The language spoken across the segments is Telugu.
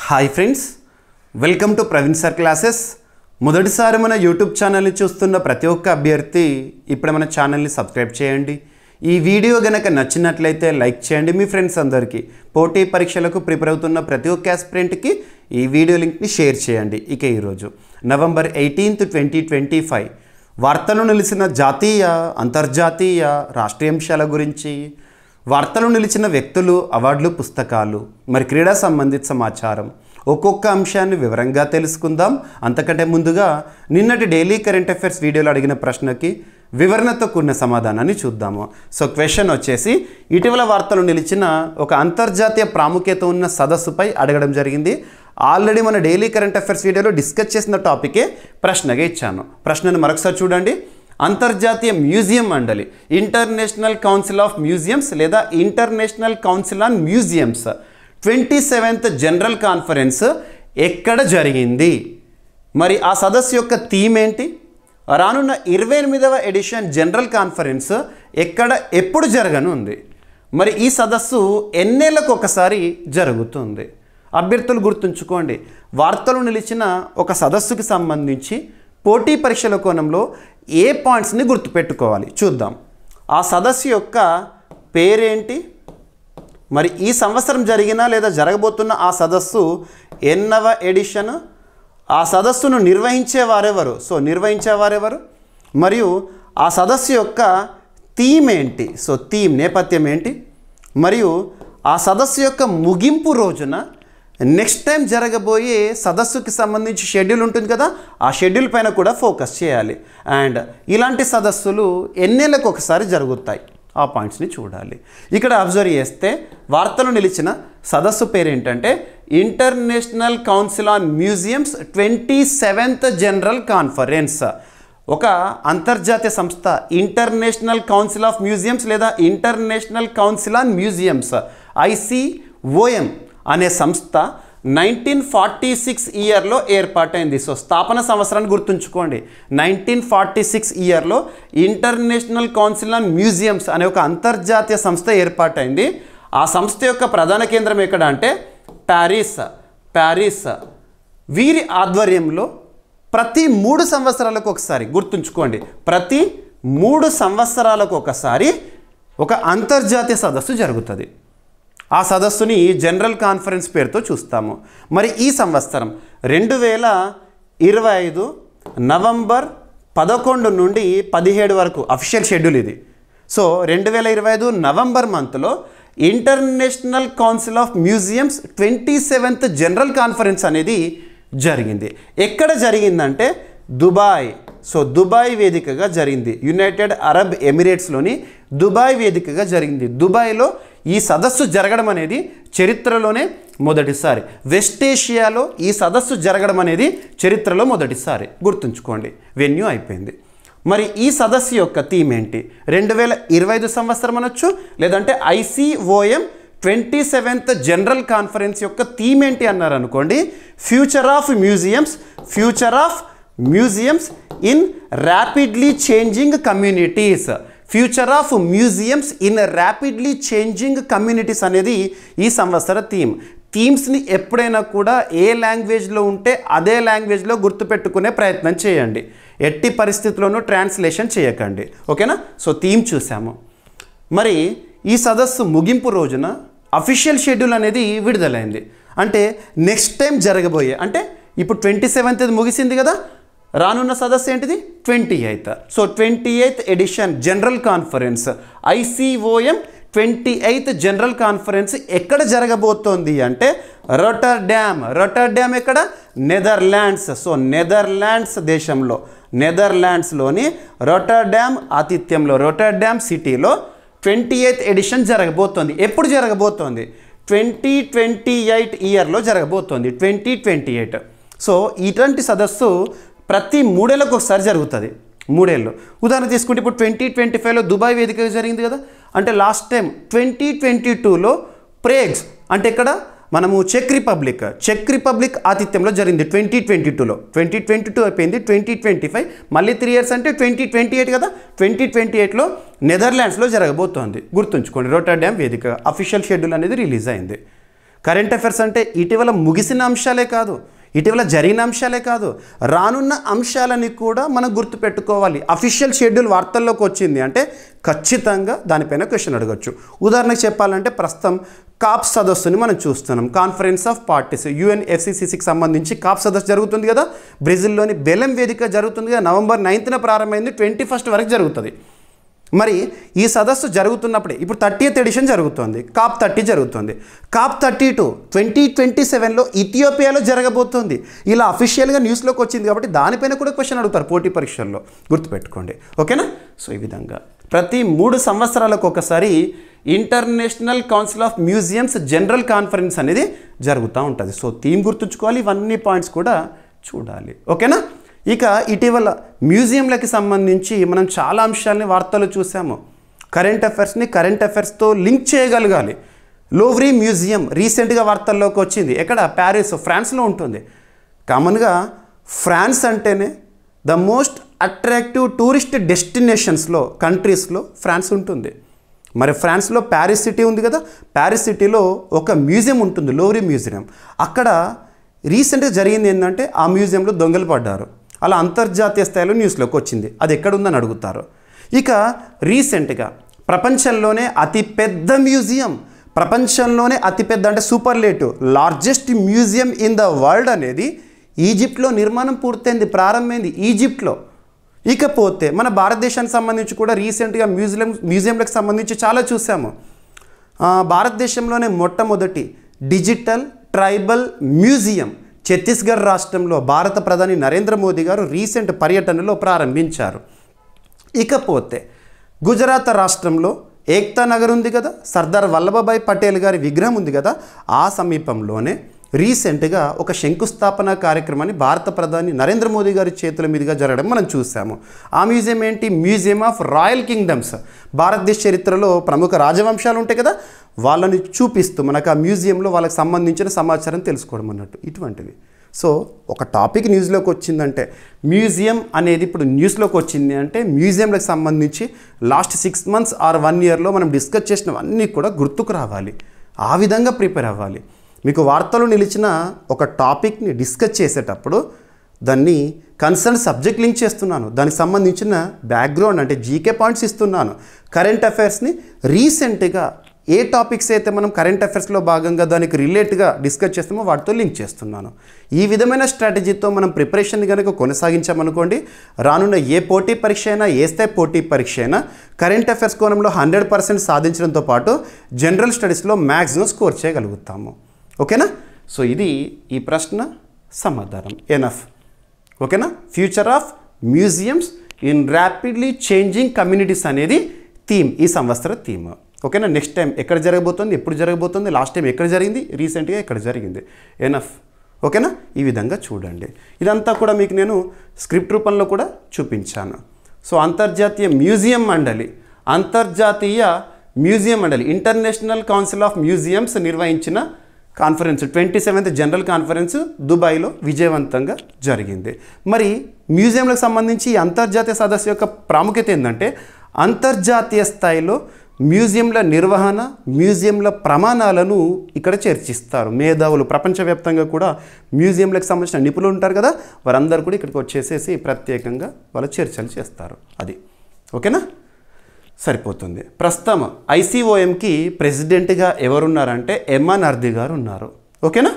Hi friends, welcome to Praveen sir classes. మొదటిసారి మన యూట్యూబ్ ఛానల్ని చూస్తున్న ప్రతి ఒక్క అభ్యర్థి ఇప్పుడు మన ఛానల్ని సబ్స్క్రైబ్ చేయండి. ఈ వీడియో గనక నచ్చినట్లయితే లైక్ చేయండి. మీ ఫ్రెండ్స్ అందరికీ, పోటీ పరీక్షలకు ప్రిపేర్ అవుతున్న ప్రతి ఒక్క ఆస్పిరెంట్కి ఈ వీడియో లింక్ని షేర్ చేయండి. ఇక ఈరోజు నవంబర్ 18, 2025 వార్తలు నిలిచిన జాతీయ, అంతర్జాతీయ, రాష్ట్రీయ అంశాల గురించి, వార్తలు నిలిచిన వ్యక్తులు, అవార్డులు, పుస్తకాలు, మరి క్రీడా సంబంధిత సమాచారం, ఒక్కొక్క అంశాన్ని వివరంగా తెలుసుకుందాం. అంతకంటే ముందుగా నిన్నటి డైలీ కరెంట్ అఫైర్స్ వీడియోలో అడిగిన ప్రశ్నకి వివరణతో కూడిన సమాధానాన్ని చూద్దాము. సో క్వశ్చన్ వచ్చేసి, ఇటీవల వార్తలు నిలిచిన ఒక అంతర్జాతీయ ప్రాముఖ్యత ఉన్న సదస్సుపై అడగడం జరిగింది. ఆల్రెడీ మన డైలీ కరెంట్ అఫైర్స్ వీడియోలో డిస్కస్ చేసిన టాపికే ప్రశ్నగా ఇచ్చాను. ప్రశ్నను మరొకసారి చూడండి. అంతర్జాతీయ మ్యూజియం మండలి, ఇంటర్నేషనల్ కౌన్సిల్ ఆఫ్ మ్యూజియంస్ లేదా international council on museums 27th general conference ఎక్కడ జరిగింది? మరి ఆ సదస్సు యొక్క థీమ్ ఏంటి? రానున్న 28వ ఎడిషన్ జనరల్ కాన్ఫరెన్స్ ఎక్కడ, ఎప్పుడు జరగనుంది? మరి ఈ సదస్సు ఎన్నేళ్లకు ఒకసారి జరుగుతుంది? అభ్యర్థులు గుర్తుంచుకోండి, వార్తలు నిలిచిన ఒక సదస్సుకి సంబంధించి పోటీ పరీక్షల కోణంలో ఏ పాయింట్స్ని గుర్తుపెట్టుకోవాలి చూద్దాం. ఆ సదస్సు యొక్క పేరేంటి? మరి ఈ సంవత్సరం జరిగిన లేదా జరగబోతున్న ఆ సదస్సు ఎన్నవ ఎడిషన్? ఆ సదస్సును నిర్వహించేవారెవరు? నిర్వహించేవారెవరు? మరియు ఆ సదస్సు యొక్క థీమ్ ఏంటి? థీమ్, నేపథ్యం ఏంటి? మరియు ఆ సదస్సు యొక్క ముగింపు రోజున నెక్స్ట్ టైం జరగబోయే సదస్సుకి సంబంధించి షెడ్యూల్ ఉంటుంది కదా, ఆ షెడ్యూల్ పైన కూడా ఫోకస్ చేయాలి. అండ్ ఇలాంటి సదస్సులు ఎన్నేళ్ళకు ఒకసారి జరుగుతాయి, ఆ పాయింట్స్ని చూడాలి. ఇక్కడ అబ్జర్వ్ చేస్తే వార్తలు నిలిచిన సదస్సు పేరేంటంటే international council on museums 27th general conference. ఒక అంతర్జాతీయ సంస్థ ఇంటర్నేషనల్ కౌన్సిల్ ఆఫ్ మ్యూజియంస్ లేదా international council on museums ICOM అనే సంస్థ 1946 ఇయర్లో ఏర్పాటైంది. స్థాపన సంవత్సరాన్ని గుర్తుంచుకోండి. 1946 ఇయర్లో ఇంటర్నేషనల్ కౌన్సిల్ ఆన్ మ్యూజియంస్ అనే ఒక అంతర్జాతీయ సంస్థ ఏర్పాటైంది. ఆ సంస్థ యొక్క ప్రధాన కేంద్రం ఎక్కడ అంటే ప్యారిస్. వీరి ఆధ్వర్యంలో ప్రతి 3 సంవత్సరాలకు ఒకసారి, గుర్తుంచుకోండి, ప్రతి 3 సంవత్సరాలకు ఒకసారి ఒక అంతర్జాతీయ సదస్సు జరుగుతుంది. ఆ సదస్సుని జనరల్ కాన్ఫరెన్స్ పేరుతో చూస్తాము. మరి ఈ సంవత్సరం 2025 నవంబర్ 11 నుండి 17 వరకు అఫీషియల్ షెడ్యూల్ ఇది. 2025 నవంబర్ మంత్లో international council of museums 27th general conference అనేది జరిగింది. ఎక్కడ జరిగిందంటే దుబాయ్. దుబాయ్ వేదికగా జరిగింది. యునైటెడ్ అరబ్ ఎమిరేట్స్లోని దుబాయ్ వేదికగా జరిగింది. దుబాయ్లో ఈ సదస్సు జరగడం అనేది చరిత్రలోనే మొదటిసారి. వెస్ట్ ఏషియాలో ఈ సదస్సు జరగడం అనేది చరిత్రలో మొదటిసారి, గుర్తుంచుకోండి. వెన్యూ అయిపోయింది. మరి ఈ సదస్సు యొక్క థీమ్ ఏంటి? 2025 సంవత్సరం అనొచ్చు, లేదంటే ICOM 27th జనరల్ కాన్ఫరెన్స్ యొక్క థీమ్ ఏంటి అన్నారు అనుకోండి, future of museums in rapidly changing communities. Future of museums in rapidly changing communities అనేది ఈ సంవత్సర థీమ్స్ని ఎప్పుడైనా కూడా ఏ లాంగ్వేజ్లో ఉంటే అదే లాంగ్వేజ్లో గుర్తుపెట్టుకునే ప్రయత్నం చేయండి. ఎట్టి పరిస్థితుల్లోనూ ట్రాన్స్లేషన్ చేయకండి, ఓకేనా? థీమ్ చూసాము. మరి ఈ సదస్సు ముగింపు రోజున అఫీషియల్ షెడ్యూల్ అనేది విడుదలైంది. అంటే నెక్స్ట్ టైం జరగబోయే, అంటే ఇప్పుడు 27th ముగిసింది కదా, రానున్న సదస్సు ఏంటిది? 28th. 28th edition general conference ICOM 28th general conference ఎక్కడ జరగబోతోంది అంటే రొటర్డామ్ ఎక్కడ? నెదర్లాండ్స్. నెదర్లాండ్స్ దేశంలో, నెదర్లాండ్స్లోని రొటర్డామ్ ఆతిథ్యంలో, రొటర్డామ్ సిటీలో 28th ఎడిషన్ జరగబోతోంది. ఎప్పుడు జరగబోతోంది? 2028 ఇయర్లో జరగబోతోంది. 2028. ఇటువంటి సదస్సు ప్రతి 3 ఏళ్ళకు ఒకసారి జరుగుతుంది. 3 ఏళ్ళు. ఉదాహరణ తీసుకుంటే ఇప్పుడు 2025లో దుబాయ్ వేదికగా జరిగింది కదా, అంటే లాస్ట్ టైం 2022లో ప్రేగ్స్, అంటే ఇక్కడ మనము చెక్ రిపబ్లిక్ ఆతిథ్యంలో జరిగింది 2022లో. 2022 అయిపోయింది, 2025 మళ్ళీ 3 years అంటే 2028 కదా. 2028లో నెదర్లాండ్స్లో జరగబోతోంది, గుర్తుంచుకోండి. రొటర్డామ్ వేదిక అఫీషియల్ షెడ్యూల్ అనేది రిలీజ్ అయింది. కరెంట్ అఫైర్స్ అంటే ఇటీవల ముగిసిన అంశాలే కాదు, ఇటీవల జరిగిన అంశాలే కాదు, రానున్న అంశాలని కూడా మనం గుర్తుపెట్టుకోవాలి. అఫీషియల్ షెడ్యూల్ వార్తల్లోకి వచ్చింది అంటే ఖచ్చితంగా దానిపైన క్వశ్చన్ అడగచ్చు. ఉదాహరణకు చెప్పాలంటే ప్రస్తుతం కాప్ సదస్సుని మనం చూస్తున్నాం, కాన్ఫరెన్స్ ఆఫ్ పార్టీస్, UNFCCCకి సంబంధించి కాప్ సదస్సు జరుగుతుంది కదా, బ్రెజిల్లోని బెలెం వేదిక జరుగుతుంది కదా, November 9న ప్రారంభమైంది, 21st వరకు జరుగుతుంది. మరి ఈ సదస్సు జరుగుతున్నప్పుడే ఇప్పుడు 30th ఎడిషన్ జరుగుతుంది, COP 30 జరుగుతుంది. COP 32 2027లో ఇథియోపియాలో జరగబోతుంది. ఇలా అఫీషియల్గా న్యూస్లోకి వచ్చింది కాబట్టి దానిపైన కూడా క్వశ్చన్ అడుగుతారు పోటీ పరీక్షల్లో, గుర్తుపెట్టుకోండి. ఓకేనా? సో ఈ విధంగా ప్రతి 3 సంవత్సరాలకు ఒకసారి international council of museums general conference అనేది జరుగుతూ ఉంటుంది. సో థీమ్ గుర్తుంచుకోవాలి, ఇవన్నీ పాయింట్స్ కూడా చూడాలి. ఓకేనా? ఇక ఇటీవల మ్యూజియంలకి సంబంధించి మనం చాలా అంశాలని వార్తలు చూసాము. కరెంట్ అఫైర్స్తో లింక్ చేయగలగాలి. లోవ్రీ మ్యూజియం రీసెంట్గా వార్తల్లోకి వచ్చింది. ఎక్కడ? ప్యారిస్, ఫ్రాన్స్లో ఉంటుంది. కామన్గా ఫ్రాన్స్ అంటేనే ద మోస్ట్ అట్రాక్టివ్ టూరిస్ట్ డెస్టినేషన్స్లో కంట్రీస్లో ఫ్రాన్స్ ఉంటుంది. మరి ఫ్రాన్స్లో ప్యారిస్ సిటీ ఉంది కదా, ప్యారిస్ సిటీలో ఒక మ్యూజియం ఉంటుంది, లోవ్రీ మ్యూజియం. అక్కడ రీసెంట్గా జరిగింది ఏంటంటే ఆ మ్యూజియంలో దొంగలు పడ్డారు. అలా అంతర్జాతీయ స్థాయిలో న్యూస్లోకి వచ్చింది. అది ఎక్కడుందని అడుగుతారు. ఇక రీసెంట్గా ప్రపంచంలోనే అతిపెద్ద మ్యూజియం, ప్రపంచంలోనే అతిపెద్ద అంటే superlative largest museum in the world అనేది ఈజిప్ట్లో నిర్మాణం పూర్తయింది, ప్రారంభమైంది ఈజిప్ట్లో. ఇకపోతే మన భారతదేశానికి సంబంధించి కూడా రీసెంట్గా మ్యూజియంలకు సంబంధించి చాలా చూసాము. భారతదేశంలోనే మొట్టమొదటి డిజిటల్ ట్రైబల్ మ్యూజియం ఛత్తీస్గఢ్ రాష్ట్రంలో భారత ప్రధాని నరేంద్ర మోదీ గారు రీసెంట్ పర్యటనలో ప్రారంభించారు. ఇకపోతే గుజరాత్ రాష్ట్రంలో ఏక్తా నగర్ ఉంది కదా, సర్దార్ వల్లభభాయ్ పటేల్ గారి విగ్రహం ఉంది కదా, ఆ సమీపంలోనే రీసెంట్గా ఒక శంకుస్థాపన కార్యక్రమాన్ని భారత ప్రధాని నరేంద్ర మోదీ గారి చేతుల మీదుగా జరగడం మనం చూసాము. ఆ మ్యూజియం ఏంటి? Museum of royal kingdoms. భారతదేశ చరిత్రలో ప్రముఖ రాజవంశాలు ఉంటాయి కదా, వాళ్ళని చూపిస్తూ మనకు ఆ మ్యూజియంలో వాళ్ళకి సంబంధించిన సమాచారం తెలుసుకోవడం అన్నట్టు ఇటువంటివి. సో ఒక టాపిక్ న్యూస్లోకి వచ్చిందంటే, మ్యూజియం అనేది ఇప్పుడు న్యూస్లోకి వచ్చింది అంటే మ్యూజియంలకు సంబంధించి లాస్ట్ 6 months ఆర్ 1 yearలో మనం డిస్కస్ చేసినవన్నీ కూడా గుర్తుకు రావాలి. ఆ విధంగా ప్రిపేర్ అవ్వాలి. మీకు వార్తలు నిలిచిన ఒక టాపిక్ని డిస్కస్ చేసేటప్పుడు దాన్ని కన్సర్న్ సబ్జెక్ట్ లింక్ చేస్తున్నాను, దానికి సంబంధించిన బ్యాక్గ్రౌండ్ అంటే జీకే పాయింట్స్ ఇస్తున్నాను. కరెంట్ అఫైర్స్ని రీసెంట్గా ఏ టాపిక్స్ అయితే మనం కరెంట్ అఫైర్స్లో భాగంగా దానికి రిలేట్గా డిస్కస్ చేస్తామో వాటితో లింక్ చేస్తున్నాను. ఈ విధమైన స్ట్రాటజీతో మనం ప్రిపరేషన్ కనుక కొనసాగించామనుకోండి, రానున్న ఏ పోటీ పరీక్ష అయినా, ఏ స్థాయి పోటీ పరీక్ష అయినా కరెంట్ అఫైర్స్ కోణంలో 100% సాధించడంతో పాటు జనరల్ స్టడీస్లో మ్యాక్సిమం స్కోర్ చేయగలుగుతాము. ఓకేనా? సో ఇది ఈ ప్రశ్న సమాధానం. ఎనఫ్. ఓకేనా? Future of museums in rapidly changing communities అనేది థీమ్, ఈ సంవత్సర థీమ్. ఓకేనా? నెక్స్ట్ టైం ఎక్కడ జరగబోతుంది, ఎప్పుడు జరగబోతుంది, లాస్ట్ టైం ఎక్కడ జరిగింది, రీసెంట్గా ఎక్కడ జరిగింది. ఎనఫ్. ఓకేనా? ఈ విధంగా చూడండి. ఇదంతా కూడా మీకు నేను స్క్రిప్ట్ రూపంలో కూడా చూపించాను. సో అంతర్జాతీయ మ్యూజియం మండలి, ఇంటర్నేషనల్ కౌన్సిల్ ఆఫ్ మ్యూజియంస్ నిర్వహించిన కాన్ఫరెన్స్ 27th జనరల్ కాన్ఫరెన్స్ దుబాయ్లో విజయవంతంగా జరిగింది. మరి మ్యూజియంలకు సంబంధించి అంతర్జాతీయ సదస్సు యొక్క ప్రాముఖ్యత ఏంటంటే, అంతర్జాతీయ స్థాయిలో మ్యూజియంల నిర్వహణ, మ్యూజియంల ప్రమాణాలను ఇక్కడ చర్చిస్తారు. మేధావులు ప్రపంచవ్యాప్తంగా కూడా మ్యూజియంలకు సంబంధించిన నిపుణులు ఉంటారు కదా, వారందరూ కూడా ఇక్కడికి వచ్చేసేసి ప్రత్యేకంగా వాళ్ళు చర్చలు చేస్తారు. అది ఓకేనా? సరిపోతుంది. ప్రస్తుతం ICOMకి ప్రెసిడెంట్గా ఎవరున్నారంటే ఎమ్మా నర్ది గారు ఉన్నారు. ఓకేనా?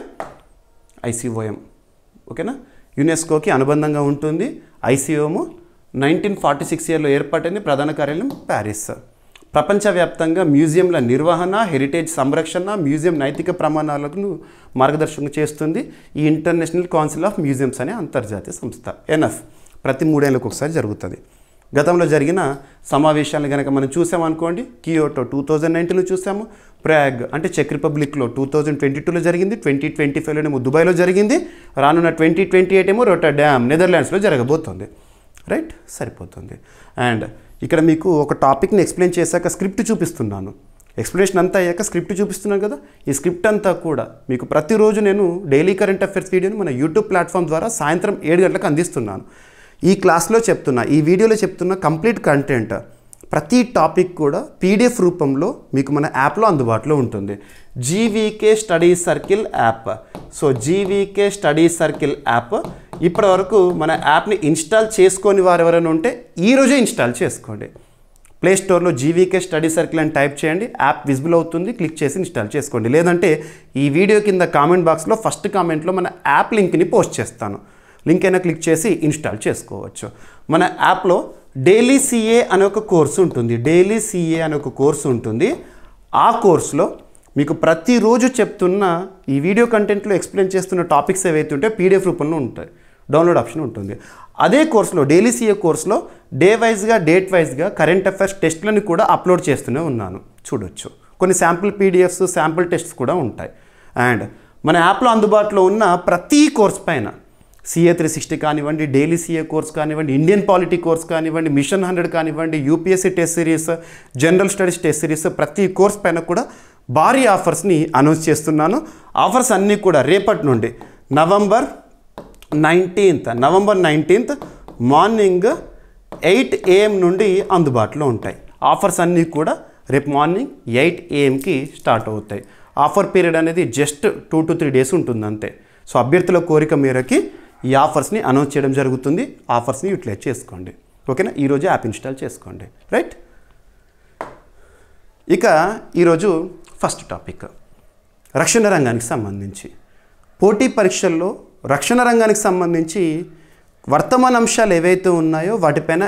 ICOM ఓకేనా, యునెస్కోకి అనుబంధంగా ఉంటుంది. ICOM 1946 yearలో ఏర్పాటైంది. ప్రధాన కార్యాలయం ప్యారిస్. ప్రపంచవ్యాప్తంగా మ్యూజియంల నిర్వహణ, హెరిటేజ్ సంరక్షణ, మ్యూజియం నైతిక ప్రమాణాలను మార్గదర్శకం చేస్తుంది ఈ ఇంటర్నేషనల్ కౌన్సిల్ ఆఫ్ మ్యూజియంస్ అనే అంతర్జాతీయ సంస్థ. ఎన్ఎఫ్ ప్రతి 3 ఏళ్ళకు ఒకసారి జరుగుతుంది. గతంలో జరిగిన సమావేశాలను కనుక మనం చూసామనుకోండి, కియోటో 2019లో చూసాము, ప్రాగ్ అంటే చెక్ రిపబ్లిక్లో 2022లో జరిగింది, 2025లోనేమో దుబాయ్లో జరిగింది, రానున్న 2028 ఏమో రోటర్డామ్ నెదర్లాండ్స్లో జరగబోతుంది. రైట్, సరిపోతుంది. అండ్ ఇక్కడ మీకు ఒక టాపిక్ని ఎక్స్ప్లెయిన్ చేశాక స్క్రిప్ట్ చూపిస్తున్నాను. ఎక్స్ప్లెనేషన్ అంతా అయ్యాక స్క్రిప్ట్ చూపిస్తున్నాను కదా, ఈ స్క్రిప్ట్ అంతా కూడా మీకు ప్రతిరోజు నేను డైలీ కరెంట్ అఫైర్స్ వీడియోని మన యూట్యూబ్ ప్లాట్ఫామ్ ద్వారా సాయంత్రం 7 గంటలకు అందిస్తున్నాను. ఈ క్లాస్లో చెప్తున్నా, ఈ వీడియోలో చెప్తున్న కంప్లీట్ కంటెంట్ ప్రతి టాపిక్ కూడా పీడిఎఫ్ రూపంలో మీకు మన యాప్లో అందుబాటులో ఉంటుంది. GVK study circle app. So GVK study circle app ఇప్పటివరకు మన యాప్ని ఇన్స్టాల్ చేసుకొని వారు ఎవరైనా ఉంటే ఈరోజే ఇన్స్టాల్ చేసుకోండి. ప్లే స్టోర్లో జీవీకే స్టడీ సర్కిల్ అని టైప్ చేయండి, యాప్ విజిబుల్ అవుతుంది, క్లిక్ చేసి ఇన్స్టాల్ చేసుకోండి. లేదంటే ఈ వీడియో కింద కామెంట్ బాక్స్లో ఫస్ట్ కామెంట్లో మన యాప్ లింక్ని పోస్ట్ చేస్తాను, లింక్ అయినా క్లిక్ చేసి ఇన్స్టాల్ చేసుకోవచ్చు. మన యాప్లో డైలీ సిఏ అనే ఒక కోర్సు ఉంటుంది. డైలీ సిఏ అనే ఒక కోర్సు ఉంటుంది. ఆ కోర్సులో మీకు ప్రతిరోజు చెప్తున్న ఈ వీడియో కంటెంట్లో ఎక్స్ప్లెయిన్ చేస్తున్న టాపిక్స్ ఏవైతే ఉంటే పీడిఎఫ్ రూపంలో ఉంటాయి, డౌన్లోడ్ ఆప్షన్ ఉంటుంది. అదే కోర్సులో డైలీ సిఏ కోర్సులో డే వైజ్గా డేట్ వైజ్గా కరెంట్ అఫైర్స్ టెస్ట్లను కూడా అప్లోడ్ చేస్తూనే ఉన్నాను, చూడొచ్చు. కొన్ని శాంపుల్ పీడిఎఫ్స్, శాంపుల్ టెస్ట్స్ కూడా ఉంటాయి. అండ్ మన యాప్లో అందుబాటులో ఉన్న ప్రతి కోర్స్ పైన CA 360 కానివ్వండి, డైలీ సిఏ కోర్స్ కానివ్వండి, ఇండియన్ పాలిటీ కోర్స్ కానివ్వండి, మిషన్ 100 కానివ్వండి, UPSC test series, general studies test series, ప్రతి కోర్స్ పైన కూడా భారీ ఆఫర్స్ని అనౌన్స్ చేస్తున్నాను. ఆఫర్స్ అన్నీ కూడా రేపటి నుండి నవంబర్ 19th మార్నింగ్ 8 AM నుండి అందుబాటులో ఉంటాయి. ఆఫర్స్ అన్నీ కూడా రేపు మార్నింగ్ 8 AMకి స్టార్ట్ అవుతాయి. ఆఫర్ పీరియడ్ అనేది జస్ట్ 2 to 3 days ఉంటుంది అంతే. సో అభ్యర్థుల కోరిక మేరకి ఈ ఆఫర్స్ని అనౌన్స్ చేయడం జరుగుతుంది. ఆఫర్స్ని యూటిలైజ్ చేసుకోండి, ఓకేనా. ఈరోజు యాప్ ఇన్స్టాల్ చేసుకోండి, రైట్. ఇక ఈరోజు ఫస్ట్ టాపిక్ రక్షణ రంగానికి సంబంధించి. పోటీ పరీక్షల్లో రక్షణ రంగానికి సంబంధించి వర్తమాన అంశాలు ఏవైతే ఉన్నాయో వాటిపైన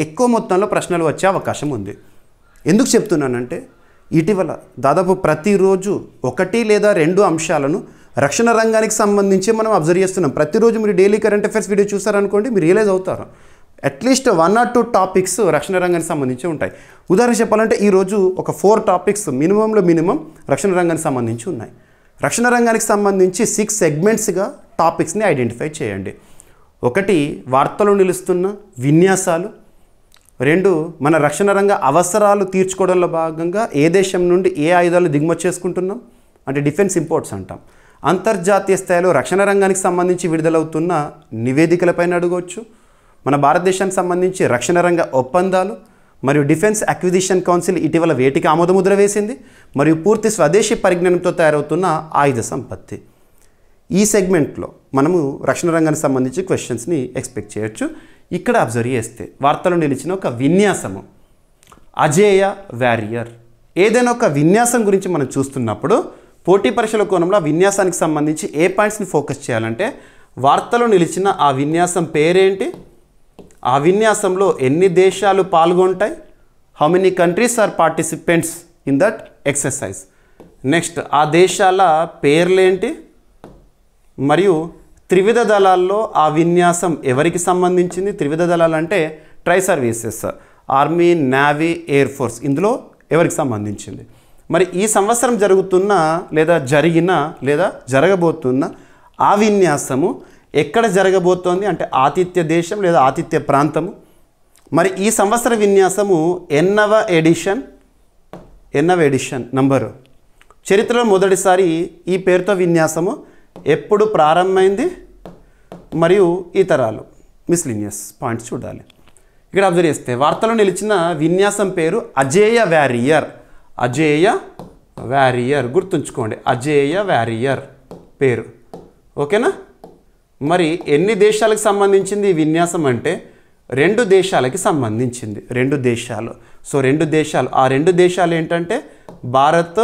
ఎక్కువ మొత్తంలో ప్రశ్నలు వచ్చే అవకాశం ఉంది. ఎందుకు చెప్తున్నానంటే ఇటీవల దాదాపు ప్రతిరోజు 1 లేదా 2 అంశాలను రక్షణ రంగానికి సంబంధించి మనం అబ్జర్వ్ చేస్తున్నాం. ప్రతిరోజు మీరు డైలీ కరెంట్ అఫైర్స్ వీడియో చూసారనుకోండి, మీరు రియలైజ్ అవుతారు అట్లీస్ట్ 1 or 2 టాపిక్స్ రక్షణ రంగానికి సంబంధించి ఉంటాయి. ఉదాహరణ చెప్పాలంటే ఈరోజు ఒక 4 టాపిక్స్ మినిమం రక్షణ రంగానికి సంబంధించి ఉన్నాయి. రక్షణ రంగానికి సంబంధించి 6 సెగ్మెంట్స్గా టాపిక్స్ని ఐడెంటిఫై చేయండి. 1 వార్తలు నిలుస్తున్న విన్యాసాలు, 2 మన రక్షణ రంగ అవసరాలు తీర్చుకోవడంలో భాగంగా ఏ దేశం నుండి ఏ ఆయుధాలు దిగుమతి చేసుకుంటున్నాం అంటే డిఫెన్స్ ఇంపోర్ట్స్ అంటాం. అంతర్జాతీయ స్థాయిలో రక్షణ రంగానికి సంబంధించి విడుదలవుతున్న నివేదికలపైన అడగవచ్చు. మన భారతదేశానికి సంబంధించి రక్షణ రంగ ఒప్పందాలు మరియు డిఫెన్స్ అక్విజిషన్ కౌన్సిల్ ఇటీవల వేటికి ఆమోదముద్ర వేసింది, మరియు పూర్తి స్వదేశీ పరిజ్ఞానంతో తయారవుతున్న ఆయుధ సంపత్తి. ఈ సెగ్మెంట్లో మనము రక్షణ రంగానికి సంబంధించి క్వశ్చన్స్ని ఎక్స్పెక్ట్ చేయొచ్చు. ఇక్కడ అబ్జర్వ్ చేస్తే వార్తలు నిలిచిన ఒక విన్యాసము, అజేయ వారియర్. ఏదైనా ఒక విన్యాసం గురించి మనం చూస్తున్నప్పుడు పోటీ పరీక్షల కోణంలో ఆ విన్యాసానికి సంబంధించి ఏ పాయింట్స్ని ఫోకస్ చేయాలంటే వార్తలో నిలిచిన ఆ విన్యాసం పేరేంటి, ఆ విన్యాసంలో ఎన్ని దేశాలు పాల్గొంటాయి, how many countries are participants in that exercise. Next ఆ దేశాల పేర్లేంటి, మరియు త్రివిధ దళాల్లో ఆ విన్యాసం ఎవరికి సంబంధించింది. త్రివిధ దళాలు అంటే try services, army, navy, air force, ఇందులో ఎవరికి సంబంధించింది. మరి ఈ సంవత్సరం జరుగుతున్న లేదా జరిగిన లేదా జరగబోతున్న ఆ విన్యాసము ఎక్కడ జరగబోతోంది అంటే ఆతిథ్య దేశం లేదా ఆతిథ్య ప్రాంతము. మరి ఈ సంవత్సర విన్యాసము ఎన్నవ ఎడిషన్ నంబరు. చరిత్రలో మొదటిసారి ఈ పేరుతో విన్యాసము ఎప్పుడు ప్రారంభమైంది, మరియు ఇతరాలు మిస్లినియస్ పాయింట్స్ చూడాలి. ఇక్కడ అబ్జర్వ్ చేస్తే వార్తలో నిలిచిన విన్యాసం పేరు అజేయ వారియర్. అజేయ వారియర్ గుర్తుంచుకోండి, అజేయ వారియర్ పేరు, ఓకేనా. మరి ఎన్ని దేశాలకు సంబంధించింది ఈ విన్యాసం అంటే 2 దేశాలకి సంబంధించింది. 2 దేశాలు. సో 2 దేశాలు, ఆ 2 దేశాలు ఏంటంటే భారత్,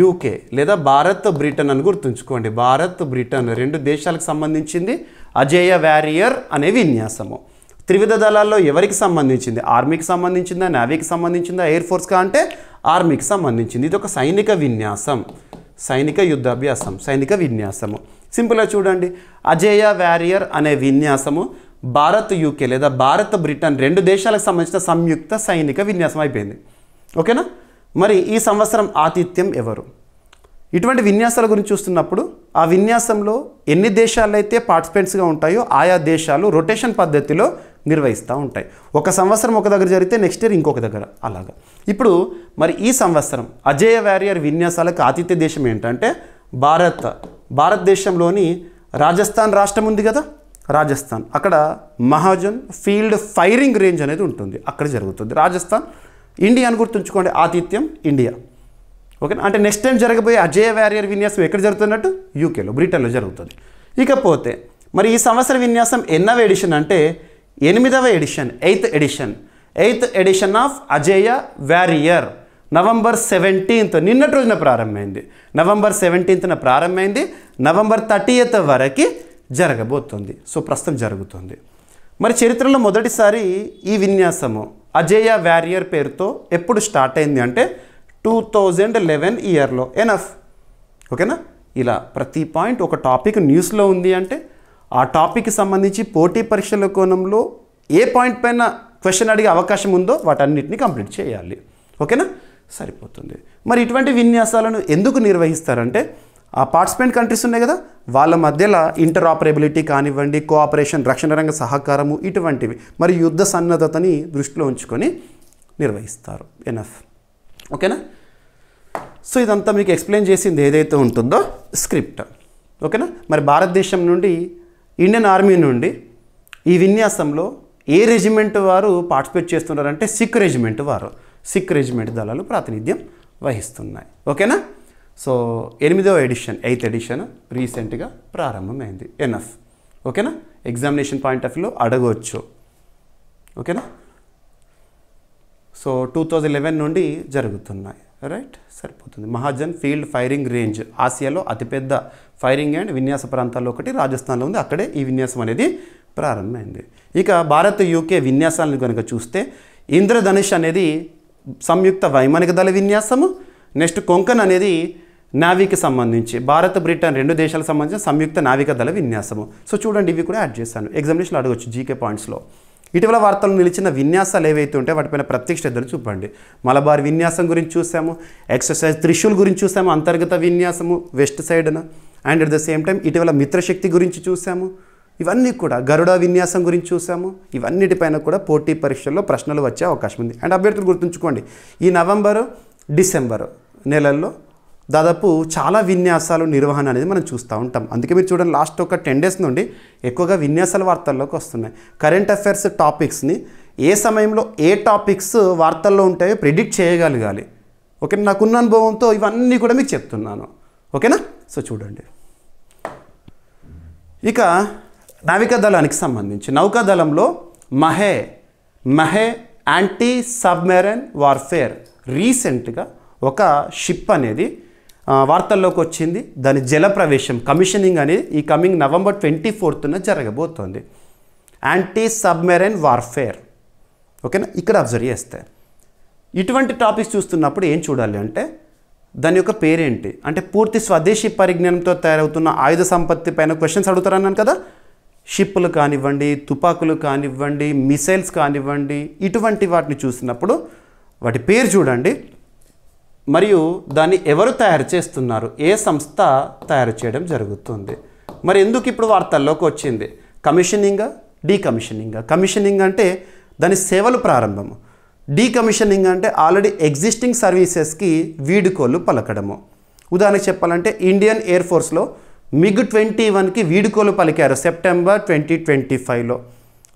UK లేదా భారత్, బ్రిటన్ అని గుర్తుంచుకోండి. భారత్, బ్రిటన్ 2 దేశాలకు సంబంధించింది అజేయ వారియర్ అనే విన్యాసము. త్రివిధ దళాల్లో ఎవరికి సంబంధించింది, ఆర్మీకి సంబంధించిందా, నేవీకి సంబంధించిందా, ఎయిర్ ఫోర్స్కా అంటే ఆర్మీకి సంబంధించింది. ఇది ఒక సైనిక విన్యాసం, సైనిక యుద్ధాభ్యాసం, సైనిక విన్యాసము. సింపుల్గా చూడండి, అజేయ వారియర్ అనే విన్యాసము భారత్, UK లేదా భారత్, బ్రిటన్ 2 దేశాలకు సంబంధించిన సంయుక్త సైనిక విన్యాసం అయిపోయింది, ఓకేనా. మరి ఈ సంవత్సరం ఆతిథ్యం ఎవరు? ఇటువంటి విన్యాసాల గురించి చూస్తున్నప్పుడు ఆ విన్యాసంలో ఎన్ని దేశాలు అయితే పార్టిసిపెంట్స్గా ఉంటాయో ఆయా దేశాలు రొటేషన్ పద్ధతిలో నిర్వహిస్తూ ఉంటాయి. ఒక సంవత్సరం ఒక దగ్గర జరిగితే నెక్స్ట్ ఇయర్ ఇంకొక దగ్గర అలాగా. ఇప్పుడు మరి ఈ సంవత్సరం అజేయ వారియర్ విన్యాసాలకు ఆతిథ్య దేశం ఏంటంటే భారతదేశంలోని రాజస్థాన్ రాష్ట్రం ఉంది కదా, రాజస్థాన్. అక్కడ మహాజన్ ఫీల్డ్ ఫైరింగ్ రేంజ్ అనేది ఉంటుంది, అక్కడ జరుగుతుంది. రాజస్థాన్ ఇండియా అని గుర్తుంచుకోండి, ఆతిథ్యం ఇండియా. ఓకేనా, అంటే నెక్స్ట్ టైం జరగబోయే అజేయ వారియర్ విన్యాసం ఎక్కడ జరుగుతున్నట్టు? యూకేలో, బ్రిటన్లో జరుగుతుంది. ఇకపోతే మరి ఈ సంవత్సర విన్యాసం ఎన్నవ ఎడిషన్ అంటే 8వ edition, 8th edition of Ajeya warrior November 17th, నిన్నటి రోజున ప్రారంభమైంది. నవంబర్ 17th ప్రారంభమైంది, నవంబర్ 30th వరకు జరగబోతుంది. సో ప్రస్తుతం జరుగుతుంది. మరి చరిత్రలో మొదటిసారి ఈ విన్యాసము అజేయ వారియర్ పేరుతో ఎప్పుడు స్టార్ట్ అయింది అంటే 2011 ఇయర్లో. ఎనఫ్. ఓకేనా, ఇలా ప్రతి పాయింట్ ఒక టాపిక్ న్యూస్లో ఉంది అంటే ఆ టాపిక్కి సంబంధించి పోటీ పరీక్షల కోణంలో ఏ పాయింట్ పైన క్వశ్చన్ అడిగే అవకాశం ఉందో వాటన్నిటిని కంప్లీట్ చేయాలి. ఓకేనా, సరిపోతుంది. మరి ఇటువంటి విన్యాసాలను ఎందుకు నిర్వహిస్తారంటే ఆ పార్టిసిపెంట్ కంట్రీస్ ఉన్నాయి కదా, వాళ్ళ మధ్యలో ఇంటరాపరబిలిటీ కానివ్వండి, కోఆపరేషన్, రక్షణ రంగ సహకారము, ఇటువంటివి మరి యుద్ధ సన్నద్ధతని దృష్టిలో ఉంచుకొని నిర్వహిస్తారు. ఎనఫ్. ఓకేనా, సో ఇదంతా మీకు ఎక్స్ప్లెయిన్ చేసింది ఏదైతే ఉంటుందో స్క్రిప్ట్. ఓకేనా, మరి భారతదేశం నుండి, ఇండియన్ ఆర్మీ నుండి ఈ విన్యాసంలో ఏ రెజిమెంట్ వారు పార్టిసిపేట్ చేస్తున్నారంటే సిక్ రెజిమెంట్ వారు, సిక్ రెజిమెంట్ దళాలు ప్రాతినిధ్యం వహిస్తున్నాయి. ఓకేనా, సో 8వ ఎడిషన్, 8th ఎడిషన్ రీసెంట్గా ప్రారంభమైంది. ఎనఫ్. ఓకేనా, ఎగ్జామినేషన్ పాయింట్ ఆఫ్ వ్యూలో అడగవచ్చు. ఓకేనా, సో 2011 నుండి జరుగుతున్నాయి. రైట్, సరిపోతుంది. మహాజన్ ఫీల్డ్ ఫైరింగ్ రేంజ్ ఆసియాలో అతిపెద్ద ఫైరింగ్ అండ్ విన్యాస ప్రాంతాల్లో ఒకటి రాజస్థాన్లో ఉంది. అక్కడే ఈ విన్యాసం అనేది ప్రారంభమైంది. ఇక భారత్ యూకే విన్యాసాలను కనుక చూస్తే ఇంద్రధనుష్ అనేది సంయుక్త వైమానిక దళ విన్యాసము. నెక్స్ట్ కొంకన్ అనేది నావీకి సంబంధించి భారత్ బ్రిటన్ 2 దేశాలకు సంబంధించిన సంయుక్త నావిక దళ విన్యాసము. సో చూడండి, ఇవి కూడా యాడ్ చేశాను. ఎగ్జామినేషన్లో అడగవచ్చు జీకే పాయింట్స్లో. ఇటీవల వార్తలు నిలిచిన విన్యాసాలు ఏవైతే ఉంటే వాటిపైన ప్రత్యేక శ్రద్ధను చూపండి. మలబార్ విన్యాసం గురించి చూసాము, ఎక్సర్సైజ్ త్రిశూల్ గురించి చూసాము, అంతర్గత విన్యాసము వెస్ట్ సైడ్న, and at the same time ఇటీవల మిత్రశక్తి గురించి చూసాము. ఇవన్నీ కూడా గరుడ విన్యాసం గురించి చూసాము. ఇవన్నిటిపైన కూడా పోటీ పరీక్షల్లో ప్రశ్నలు వచ్చే అవకాశం ఉంది. అండ్ అభ్యర్థులు గుర్తుంచుకోండి, ఈ నవంబరు, డిసెంబరు నెలల్లో దాదాపు చాలా విన్యాసాలు నిర్వహణ అనేది మనం చూస్తూ ఉంటాం. అందుకే మీరు చూడండి, లాస్ట్ ఒక 10 days నుండి ఎక్కువగా విన్యాసాల వార్తల్లోకి వస్తున్నాయి. కరెంట్ అఫైర్స్ టాపిక్స్ని ఏ సమయంలో ఏ టాపిక్స్ వార్తల్లో ఉంటాయో ప్రిడిక్ట్ చేయగలగాలి. ఓకే, నాకున్న అనుభవంతో ఇవన్నీ కూడా మీకు చెప్తున్నాను. ఓకేనా, సో చూడండి. ఇక నావికాదళానికి సంబంధించి నౌకాదళంలో మహే యాంటీ సబ్మెరైన్ వార్ఫేర్ రీసెంట్గా ఒక షిప్ అనేది వార్తల్లోకి వచ్చింది. దాని జల ప్రవేశం కమిషనింగ్ అనేది ఈ కమింగ్ నవంబర్ 24th జరగబోతోంది. Anti submarine warfare. ఓకేనా, ఇక్కడ అబ్జర్వ్ చేస్తే ఇటువంటి టాపిక్స్ చూస్తున్నప్పుడు ఏం చూడాలి అంటే దాని యొక్క పేరేంటి అంటే పూర్తి స్వదేశీ పరిజ్ఞానంతో తయారవుతున్న ఆయుధ సంపత్తి పైన క్వశ్చన్స్ అడుగుతారన్నాను కదా. షిప్పులు కానివ్వండి, తుపాకులు కానివ్వండి, మిసైల్స్ కానివ్వండి, ఇటువంటి వాటిని చూసినప్పుడు వాటి పేరు చూడండి, మరియు దాన్ని ఎవరు తయారు చేస్తున్నారు, ఏ సంస్థ తయారు చేయడం జరుగుతుంది. మరి ఎందుకు ఇప్పుడు వార్తల్లోకి వచ్చింది? కమిషనింగ్, డీకమిషనింగ్. కమిషనింగ్ అంటే దాని సేవలు ప్రారంభము, డీకమిషనింగ్ అంటే ఆల్రెడీ ఎగ్జిస్టింగ్ సర్వీసెస్కి వీడుకోలు పలకడము. ఉదాహరణకు చెప్పాలంటే ఇండియన్ ఎయిర్ ఫోర్స్లో MiG-21కి వీడుకోలు పలికారు సెప్టెంబర్ 2025లో.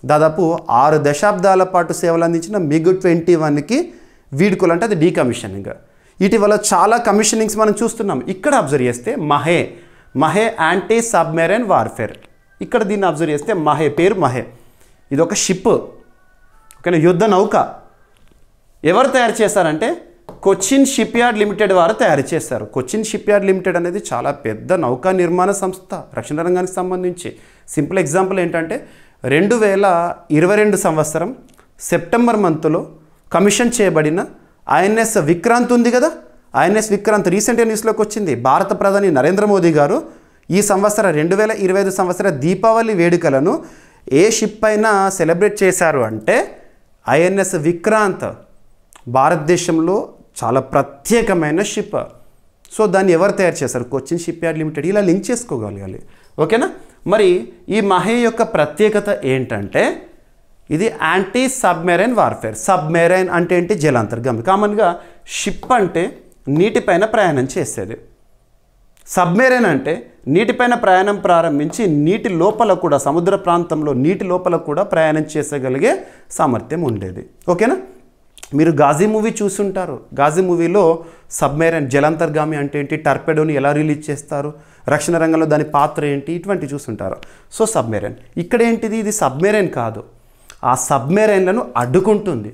దాదాపు 6 దశాబ్దాల పాటు సేవలు అందించిన MiG-21కి వీడుకోలు అంటే అది డీకమిషనింగ్. ఇటీవల చాలా కమిషనింగ్స్ మనం చూస్తున్నాం. ఇక్కడ అబ్జర్వ్ చేస్తే మహే యాంటీ సబ్మెరైన్ వార్ఫేర్. ఇక్కడ దీన్ని అబ్జర్వ్ చేస్తే పేరు మహే, ఇది ఒక షిప్. ఓకేనా, యుద్ధ నౌక. ఎవరు తయారు చేశారంటే కొచ్చిన్ షిప్ యార్డ్ లిమిటెడ్ వారు తయారు చేశారు. కొచ్చిన్ షిప్ యార్డ్ లిమిటెడ్ అనేది చాలా పెద్ద నౌకా నిర్మాణ సంస్థ రక్షణ రంగానికి సంబంధించి. సింపుల్ ఎగ్జాంపుల్ ఏంటంటే 2022 సంవత్సరం సెప్టెంబర్ మంత్లో కమిషన్ చేయబడిన INS విక్రాంత్ ఉంది కదా, INS విక్రాంత్ రీసెంట్గా న్యూస్లోకి వచ్చింది. భారత ప్రధాని నరేంద్ర మోదీ గారు ఈ సంవత్సరం 2025 సంవత్సర దీపావళి వేడుకలను ఏ షిప్ అయినా సెలబ్రేట్ చేశారు అంటే INS విక్రాంత్. భారతదేశంలో చాలా ప్రత్యేకమైన షిప్. సో దాన్ని ఎవరు తయారు చేశారు? Cochin ship yard limited. ఇలా లింక్ చేసుకోగలగాలి. ఓకేనా, మరి ఈ మహే యొక్క ప్రత్యేకత ఏంటంటే ఇది యాంటీ సబ్మెరైన్ వార్ఫేర్. సబ్మెరైన్ అంటే ఏంటి? జలాంతర్గామి. కామన్గా షిప్ అంటే నీటిపైన ప్రయాణం చేసేది. సబ్మెరైన్ అంటే నీటిపైన ప్రయాణం ప్రారంభించి నీటి లోపల కూడా, సముద్ర ప్రాంతంలో నీటి లోపల కూడా ప్రయాణం చేసగలిగే సామర్థ్యం ఉండేది. ఓకేనా, మీరు గాజీ మూవీ చూసుంటారు. గాజీ మూవీలో సబ్మెరైన్ జలాంతర్గామి అంటే ఏంటి, టర్పెడోని ఎలా రిలీజ్ చేస్తారు, రక్షణ రంగంలో దాని పాత్ర ఏంటి, ఇటువంటి చూసుంటారు. సో సబ్మెరైన్ ఇక్కడ ఏంటిది, ఇది సబ్మెరైన్ కాదు, ఆ సబ్మెరైన్లను అడ్డుకుంటుంది,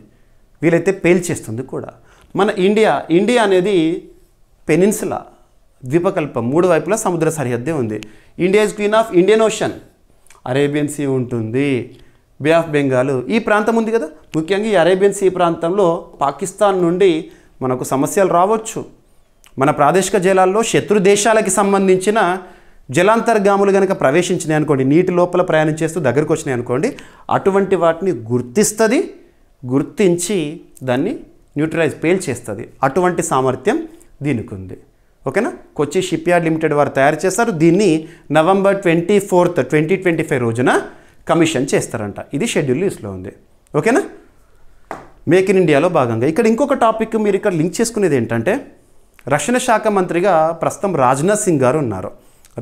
వీలైతే పేల్చేస్తుంది కూడా. మన ఇండియా అనేది పెనిన్సులా, ద్వీపకల్పం, 3 వైపులా సముద్ర సరిహద్దే ఉంది. India is queen of Indian ocean. Arabian sea ఉంటుంది, బే ఆఫ్ బెంగాల్ ఈ ప్రాంతం ఉంది కదా. ముఖ్యంగా ఈ అరేబియన్ సీ ప్రాంతంలో పాకిస్తాన్ నుండి మనకు సమస్యలు రావచ్చు. మన ప్రాదేశిక జలాల్లో శత్రు దేశాలకి సంబంధించిన జలాంతర్గాములు కనుక ప్రవేశించినాయి అనుకోండి, నీటి లోపల ప్రయాణం చేస్తూ దగ్గరకు వచ్చినాయి అనుకోండి, అటువంటి వాటిని గుర్తిస్తుంది, గుర్తించి దాన్ని న్యూట్రలైజ్ పేల్చేస్తుంది. అటువంటి సామర్థ్యం దీనికి ఉంది. ఓకేనా. కొచ్చి షిప్ యార్డ్ లిమిటెడ్ వారు తయారు చేస్తారు. దీన్ని నవంబర్ 24, 2025 రోజున కమిషన్ చేస్తారంట. ఇది షెడ్యూల్ లిస్ట్లో ఉంది. ఓకేనా. మేక్ ఇన్ ఇండియాలో భాగంగా ఇక్కడ ఇంకొక టాపిక్ మీరు ఇక్కడ లింక్ చేసుకునేది ఏంటంటే, రక్షణ శాఖ మంత్రిగా ప్రస్తుతం రాజ్నాథ్ సింగ్ గారు ఉన్నారు.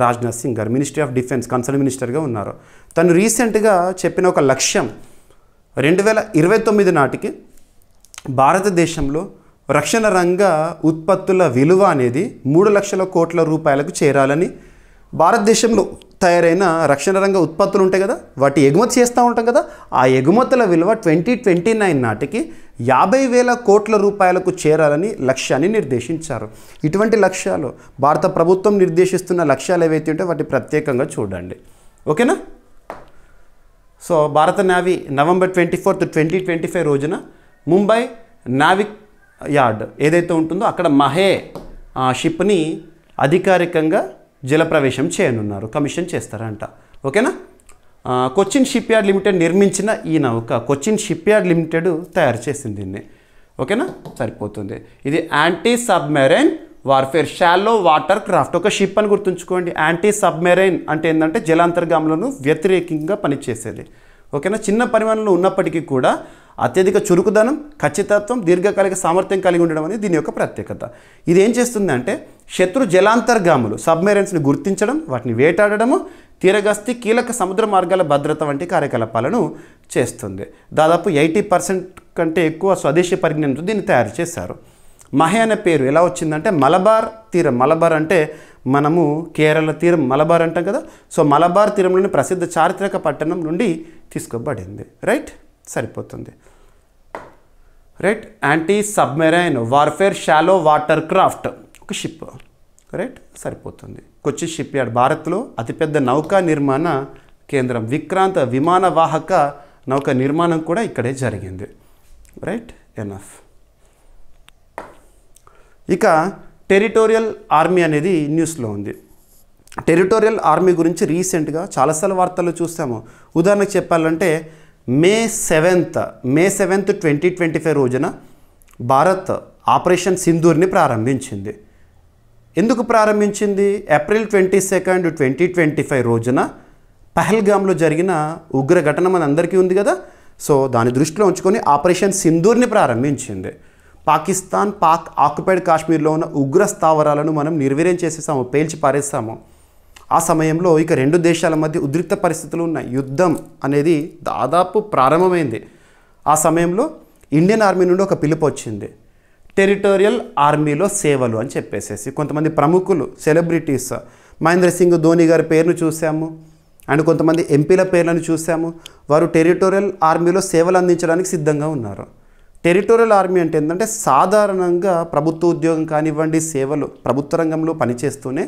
రాజ్నాథ్ సింగ్ గారు మినిస్ట్రీ ఆఫ్ డిఫెన్స్ కన్సర్న్ మినిస్టర్గా ఉన్నారు. తను రీసెంట్గా చెప్పిన ఒక లక్ష్యం 2029 నాటికి భారతదేశంలో రక్షణ రంగ ఉత్పత్తుల విలువ అనేది 3 లక్షల కోట్ల రూపాయలకు చేరాలని, భారతదేశంలో తయారైన రక్షణ రంగ ఉత్పత్తులు ఉంటాయి కదా, వాటి ఎగుమతి చేస్తూ ఉంటాం కదా, ఆ ఎగుమతుల విలువ 2029 నాటికి 50,000 కోట్ల రూపాయలకు చేరాలని లక్ష్యాన్ని నిర్దేశించారు. ఇటువంటి లక్ష్యాలు భారత ప్రభుత్వం నిర్దేశిస్తున్న లక్ష్యాలు ఏవైతే ఉంటే వాటి ప్రత్యేకంగా చూడండి. ఓకేనా. సో భారత నేవీ నవంబర్ 24, 2025 రోజున ముంబై నావిక్ యార్డ్ ఏదైతే ఉంటుందో అక్కడ మహే షిప్ని అధికారికంగా జలప్రవేశం చేయనున్నారు, కమిషన్ చేస్తారంట. ఓకేనా. కొచ్చిన్ షిప్ యార్డ్ లిమిటెడ్ నిర్మించిన ఈ నౌక కొచ్చిన్ షిప్ యార్డ్ లిమిటెడ్ తయారు చేసింది దీన్ని. ఓకేనా, సరిపోతుంది. ఇది anti submarine warfare shallow water craft, ఒక షిప్ అని గుర్తుంచుకోండి. యాంటీ సబ్మెరైన్ అంటే ఏంటంటే జలాంతర్గాములను వ్యతిరేకంగా పనిచేసేది. ఓకేనా. చిన్న పరిమాణంలో ఉన్నప్పటికీ కూడా అత్యధిక చురుకుదనం, ఖచ్చితత్వం, దీర్ఘకాలిక సామర్థ్యం కలిగి ఉండడం అనేది దీని యొక్క ప్రత్యేకత. ఇది ఏం చేస్తుందంటే శత్రు జలాంతర్గాములు సబ్మెరైన్స్ని గుర్తించడం, వాటిని వేటాడడము, తీరగస్తీ, కీలక సముద్ర మార్గాల భద్రత వంటి కార్యకలాపాలను చేస్తుంది. దాదాపు 80% కంటే ఎక్కువ స్వదేశీ పరిజ్ఞానంతో దీన్ని తయారు చేశారు. మహే అనే పేరు ఎలా వచ్చిందంటే మలబార్ తీరం, మలబార్ అంటే మనము కేరళ తీరం మలబార్ అంటాం కదా, సో మలబార్ తీరంలోని ప్రసిద్ధ చారిత్రక పట్టణం నుండి తీసుకోబడింది. రైట్, సరిపోతుంది. Right, anti submarine warfare shallow water craft, ఒక షిప్. రైట్, సరిపోతుంది. కొచ్చి షిప్ యార్డ్ భారత్లో అతిపెద్ద నౌకా నిర్మాణ కేంద్రం, విక్రాంత్ విమానవాహక నౌక నిర్మాణం కూడా ఇక్కడే జరిగింది. Right, enough. ఇక టెరిటోరియల్ ఆర్మీ అనేది న్యూస్లో ఉంది. టెరిటోరియల్ ఆర్మీ గురించి రీసెంట్గా చాలాసార్లు వార్తల్లో చూస్తాము. ఉదాహరణకు చెప్పాలంటే మే 7, 2025 రోజున భారత్ ఆపరేషన్ సింధూర్ని ప్రారంభించింది. ఎందుకు ప్రారంభించింది? ఏప్రిల్ 22, 2025 రోజున పహల్గామ్లో జరిగిన ఉగ్ర ఘటన మన అందరికీ ఉంది కదా, సో దాన్ని దృష్టిలో ఉంచుకొని ఆపరేషన్ సింధూర్ని ప్రారంభించింది. పాక్ ఆక్యుపైడ్ కాశ్మీర్లో ఉన్న ఉగ్ర స్థావరాలను మనం నిర్వీర్యం చేసేసాము, పేల్చి పారేస్తాము. ఆ సమయంలో ఇక 2 దేశాల మధ్య ఉద్రిక్త పరిస్థితులు ఉన్నాయి. యుద్ధం అనేది దాదాపు ప్రారంభమైంది. ఆ సమయంలో ఇండియన్ ఆర్మీ నుండి ఒక పిలుపు వచ్చింది, టెరిటోరియల్ ఆర్మీలో సేవలు అని చెప్పేసేసి. కొంతమంది ప్రముఖులు, సెలబ్రిటీస్, మహేంద్ర సింగ్ ధోని గారి పేరును చూసాము, అండ్ కొంతమంది ఎంపీల పేర్లను చూసాము. వారు టెరిటోరియల్ ఆర్మీలో సేవలు అందించడానికి సిద్ధంగా ఉన్నారు. టెరిటోరియల్ ఆర్మీ అంటే ఏంటంటే సాధారణంగా ప్రభుత్వ ఉద్యోగం కానివ్వండి, సేవలు ప్రభుత్వ రంగంలో పనిచేస్తూనే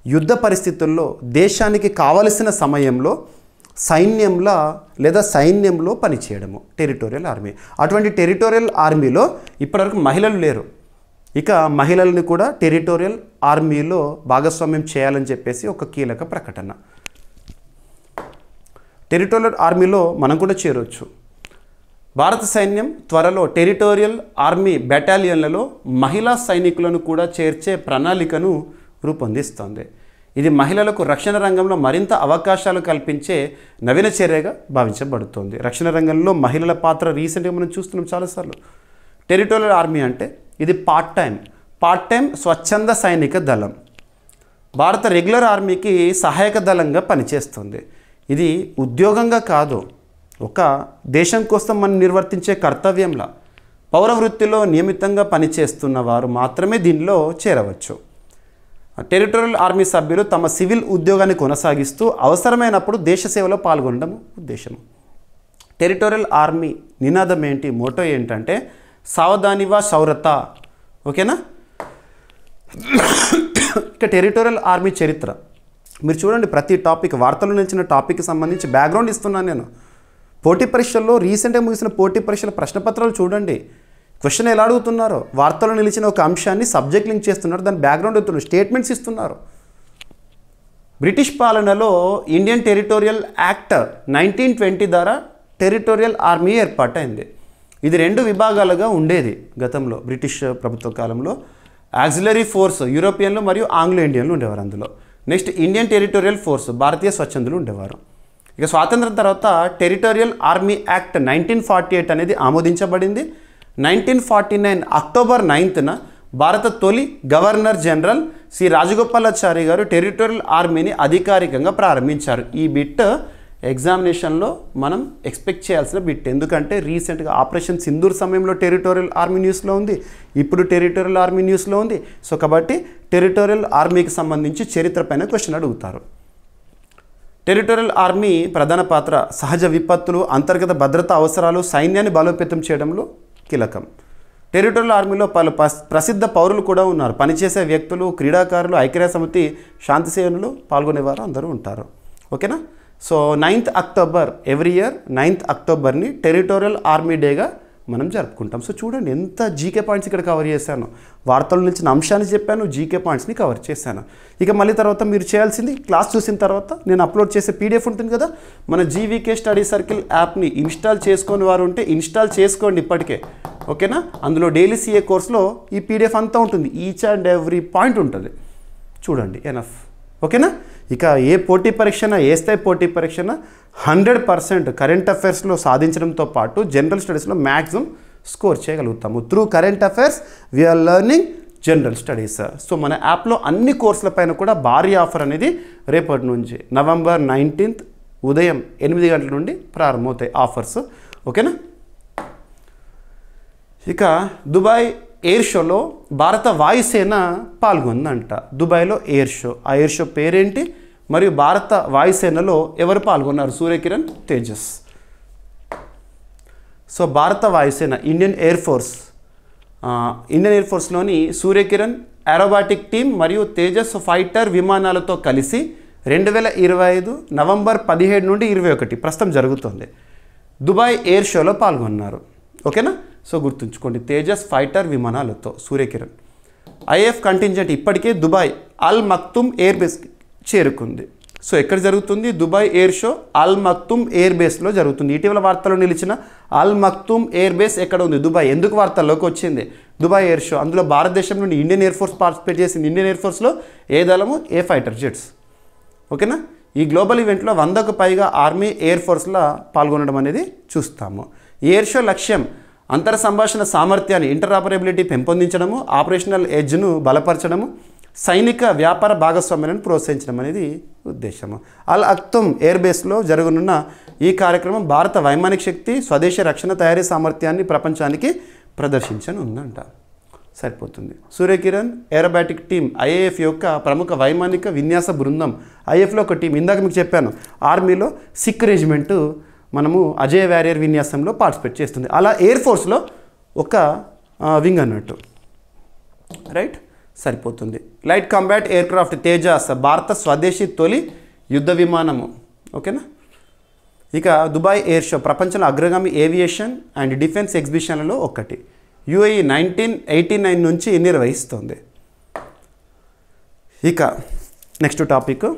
యుద్ధ పరిస్థితుల్లో దేశానికి కావలసిన సమయంలో సైన్యంలో పనిచేయడము టెరిటోరియల్ ఆర్మీ. అటువంటి టెరిటోరియల్ ఆర్మీలో ఇప్పటివరకు మహిళలు లేరు. ఇక మహిళల్ని కూడా టెరిటోరియల్ ఆర్మీలో భాగస్వామ్యం చేయాలని చెప్పేసి ఒక కీలక ప్రకటన. టెరిటోరియల్ ఆర్మీలో మనం కూడా చేరవచ్చు. భారత సైన్యం త్వరలో టెరిటోరియల్ ఆర్మీ బెటాలియన్లలో మహిళా సైనికులను కూడా చేర్చే ప్రణాళికను రూపొందిస్తోంది. ఇది మహిళలకు రక్షణ రంగంలో మరింత అవకాశాలు కల్పించే నవీన చర్యగా భావించబడుతోంది. రక్షణ రంగంలో మహిళల పాత్ర రీసెంట్గా మనం చూస్తున్నాం చాలాసార్లు. టెరిటోరియల్ ఆర్మీ అంటే ఇది పార్ట్ టైం స్వచ్ఛంద సైనిక దళం. భారత రెగ్యులర్ ఆర్మీకి సహాయక దళంగా పనిచేస్తుంది. ఇది ఉద్యోగంగా కాదు, ఒక దేశం కోసం మనం నిర్వర్తించే కర్తవ్యంలా. పౌర వృత్తిలో నియమితంగా పనిచేస్తున్న వారు మాత్రమే దీనిలో చేరవచ్చు. టెరిటోరియల్ ఆర్మీ సభ్యులు తమ సివిల్ ఉద్యోగాన్ని కొనసాగిస్తూ అవసరమైనప్పుడు దేశ సేవలో పాల్గొనడం ఉద్దేశం. టెరిటోరియల్ ఆర్మీ నినాదం ఏంటి, మోటో ఏంటంటే సావధానివా శౌరత. ఓకేనా. ఇక టెరిటోరియల్ ఆర్మీ చరిత్ర మీరు చూడండి, ప్రతి టాపిక్ వార్తలు నిలిచిన టాపిక్కి సంబంధించి బ్యాక్గ్రౌండ్ ఇస్తున్నాను నేను. పోటీ పరీక్షల్లో రీసెంట్గా ముగిసిన పోటీ పరీక్షల ప్రశ్నపత్రాలు చూడండి, క్వశ్చన్ ఎలా అడుగుతున్నారో, వార్తలు నిలిచిన ఒక అంశాన్ని సబ్జెక్ట్ లింక్ చేస్తున్నారు, దాని బ్యాక్గ్రౌండ్ ఇస్తున్నారు, స్టేట్మెంట్స్ ఇస్తున్నారు. బ్రిటిష్ పాలనలో ఇండియన్ టెరిటోరియల్ యాక్ట్ 1920 ద్వారా టెరిటోరియల్ ఆర్మీ ఏర్పాటైంది. ఇది 2 విభాగాలుగా ఉండేది గతంలో. బ్రిటిష్ ప్రభుత్వ కాలంలో ఆక్సిలరీ ఫోర్స్ యూరోపియన్లు మరియు ఆంగ్లో ఇండియన్లు ఉండేవారు అందులో. నెక్స్ట్ ఇండియన్ టెరిటోరియల్ ఫోర్స్ భారతీయ స్వచ్ఛందులు ఉండేవారు. ఇక స్వాతంత్రం తర్వాత టెరిటోరియల్ ఆర్మీ యాక్ట్ 1948 అనేది ఆమోదించబడింది. 1949 అక్టోబర్ 9న భారత తొలి గవర్నర్ జనరల్ శ్రీ రాజగోపాలాచారి గారు టెరిటోరియల్ ఆర్మీని అధికారికంగా ప్రారంభించారు. ఈ బిట్ ఎగ్జామినేషన్లో మనం ఎక్స్పెక్ట్ చేయాల్సిన బిట్, ఎందుకంటే రీసెంట్గా ఆపరేషన్ సింధూర్ సమయంలో టెరిటోరియల్ ఆర్మీ న్యూస్లో ఉంది, ఇప్పుడు టెరిటోరియల్ ఆర్మీ న్యూస్లో ఉంది. సో కాబట్టి టెరిటోరియల్ ఆర్మీకి సంబంధించి చరిత్ర పైన క్వశ్చన్ అడుగుతారు. టెరిటోరియల్ ఆర్మీ ప్రధాన పాత్ర సహజ విపత్తులు, అంతర్గత భద్రతా అవసరాలు, సైన్యాన్ని బలోపేతం చేయడంలో కీలకం. టెరిటోరియల్ ఆర్మీలో పలు ప్రసిద్ధ పౌరులు కూడా ఉన్నారు. పనిచేసే వ్యక్తులు, క్రీడాకారులు, ఐక్యరాజ్య సమితి శాంతి సేవలు పాల్గొనేవారు అందరూ ఉంటారు. ఓకేనా. So 9th October every year 9th అక్టోబర్ని టెరిటోరియల్ ఆర్మీ డేగా మనం జరుపుకుంటాం. సో చూడండి ఎంత జీకే పాయింట్స్ ఇక్కడ కవర్ చేశాను, వార్తల నుంచి అంశాన్ని చెప్పాను, జీకే పాయింట్స్ని కవర్ చేశాను. ఇక మళ్ళీ తర్వాత మీరు చేయాల్సింది క్లాస్ చూసిన తర్వాత నేను అప్లోడ్ చేసే పీడిఎఫ్ ఉంటుంది కదా, మన జీవీకే స్టడీ సర్కిల్ యాప్ని ఇన్స్టాల్ చేసుకొని వారు ఉంటే ఇన్స్టాల్ చేసుకోండి ఇప్పటికే. ఓకేనా. అందులో డైలీ సిఏ కోర్స్లో ఈ పీడిఎఫ్ అంతా ఉంటుంది, ఈచ్ అండ్ ఎవ్రీ పాయింట్ ఉంటుంది, చూడండి. ఎనఫ్. ఓకేనా. ఇక ఏ పోటీ పరీక్షన, ఏ స్థాయి పోటీ పరీక్షన 100% కరెంట్ అఫైర్స్లో సాధించడంతో పాటు జనరల్ స్టడీస్లో మ్యాక్సిమం స్కోర్ చేయగలుగుతాము. Through current affairs we're learning general studies. So మన యాప్లో అన్ని కోర్సుల పైన కూడా భారీ ఆఫర్ అనేది రేపటి నుంచి నవంబర్ 19th ఉదయం 8 గంటల నుండి ప్రారంభమవుతాయి ఆఫర్స్. ఓకేనా. ఇక దుబాయ్ ఎయిర్ షోలో భారత వాయుసేన పాల్గొందంట. దుబాయ్లో ఎయిర్ షో, ఆ ఎయిర్ షో పేరేంటి, మరియు భారత వాయుసేనలో ఎవరు పాల్గొన్నారు? సూర్యకిరణ్ తేజస్. సో భారత వాయుసేన ఇండియన్ ఎయిర్ ఫోర్స్లోని సూర్యకిరణ్ ఏరోబాటిక్ టీం మరియు తేజస్ ఫైటర్ విమానాలతో కలిసి 2025 నవంబర్ 17 నుండి 21 ప్రస్తుతం జరుగుతుంది దుబాయ్ ఎయిర్ షోలో పాల్గొన్నారు. ఓకేనా. సో గుర్తుంచుకోండి, తేజస్ ఫైటర్ విమానాలతో సూర్యకిరణ్. ఐఏఎఫ్ కంటింజెంట్ ఇప్పటికే దుబాయ్ అల్ మక్తుమ్ ఎయిర్ బేస్కి చేరుకుంది. సో ఎక్కడ జరుగుతుంది? Dubai air show Al Maktoum air బేస్లో జరుగుతుంది. ఇటీవల వార్తల్లో నిలిచిన అల్ మక్తుమ్ ఎయిర్ బేస్ ఎక్కడ ఉంది? దుబాయ్. ఎందుకు వార్తల్లోకి వచ్చింది? Dubai air show. అందులో భారతదేశం నుండి ఇండియన్ ఎయిర్ ఫోర్స్ పార్టిసిపేట్ చేసింది. ఇండియన్ ఎయిర్ ఫోర్స్లో ఏ దళము? ఏ ఫైటర్ జెట్స్. ఓకేనా. ఈ గ్లోబల్ ఈవెంట్లో 100కు పైగా ఆర్మీ ఎయిర్ ఫోర్స్లో పాల్గొనడం అనేది చూస్తాము. ఈ ఎయిర్ షో లక్ష్యం అంతర సంభాషణ సామర్థ్యాన్ని, ఇంటరాపరబిలిటీ పెంపొందించడము, ఆపరేషనల్ ఎడ్జ్ను బలపరచడము, సైనిక వ్యాపార భాగస్వామ్యాలను ప్రోత్సహించడం అనేది ఉద్దేశము. అల్ అక్తుమ్ ఎయిర్ బేస్లో జరగనున్న ఈ కార్యక్రమం భారత వైమానిక శక్తి, స్వదేశీ రక్షణ తయారీ సామర్థ్యాన్ని ప్రపంచానికి ప్రదర్శించనుందంట. సరిపోతుంది. సూర్యకిరణ్ ఏరోబాటిక్ టీం ఐఏఎఫ్ యొక్క ప్రముఖ వైమానిక విన్యాస బృందం. ఐఏఎఫ్లో ఒక టీం, ఇందాక మీకు చెప్పాను, ఆర్మీలో సిక్ రెజిమెంటు మనము అజయ్ వారియర్ విన్యాసంలో పార్టిసిపేట్ చేస్తుంది. అలా ఎయిర్ ఫోర్స్లో ఒక వింగ్ అన్నట్టు. రైట్. సరిపోతుంది. Light combat aircraft Tejas భారత స్వదేశీ తొలి యుద్ధ విమానము. ఓకేనా. ఇక దుబాయ్ ఎయిర్ షో ప్రపంచంలో అగ్రగామి ఏవియేషన్ అండ్ డిఫెన్స్ ఎగ్జిబిషన్లలో ఒకటి. యుఏఈ 1989 నుంచి నిర్వహిస్తుంది. ఇక నెక్స్ట్ టాపిక్,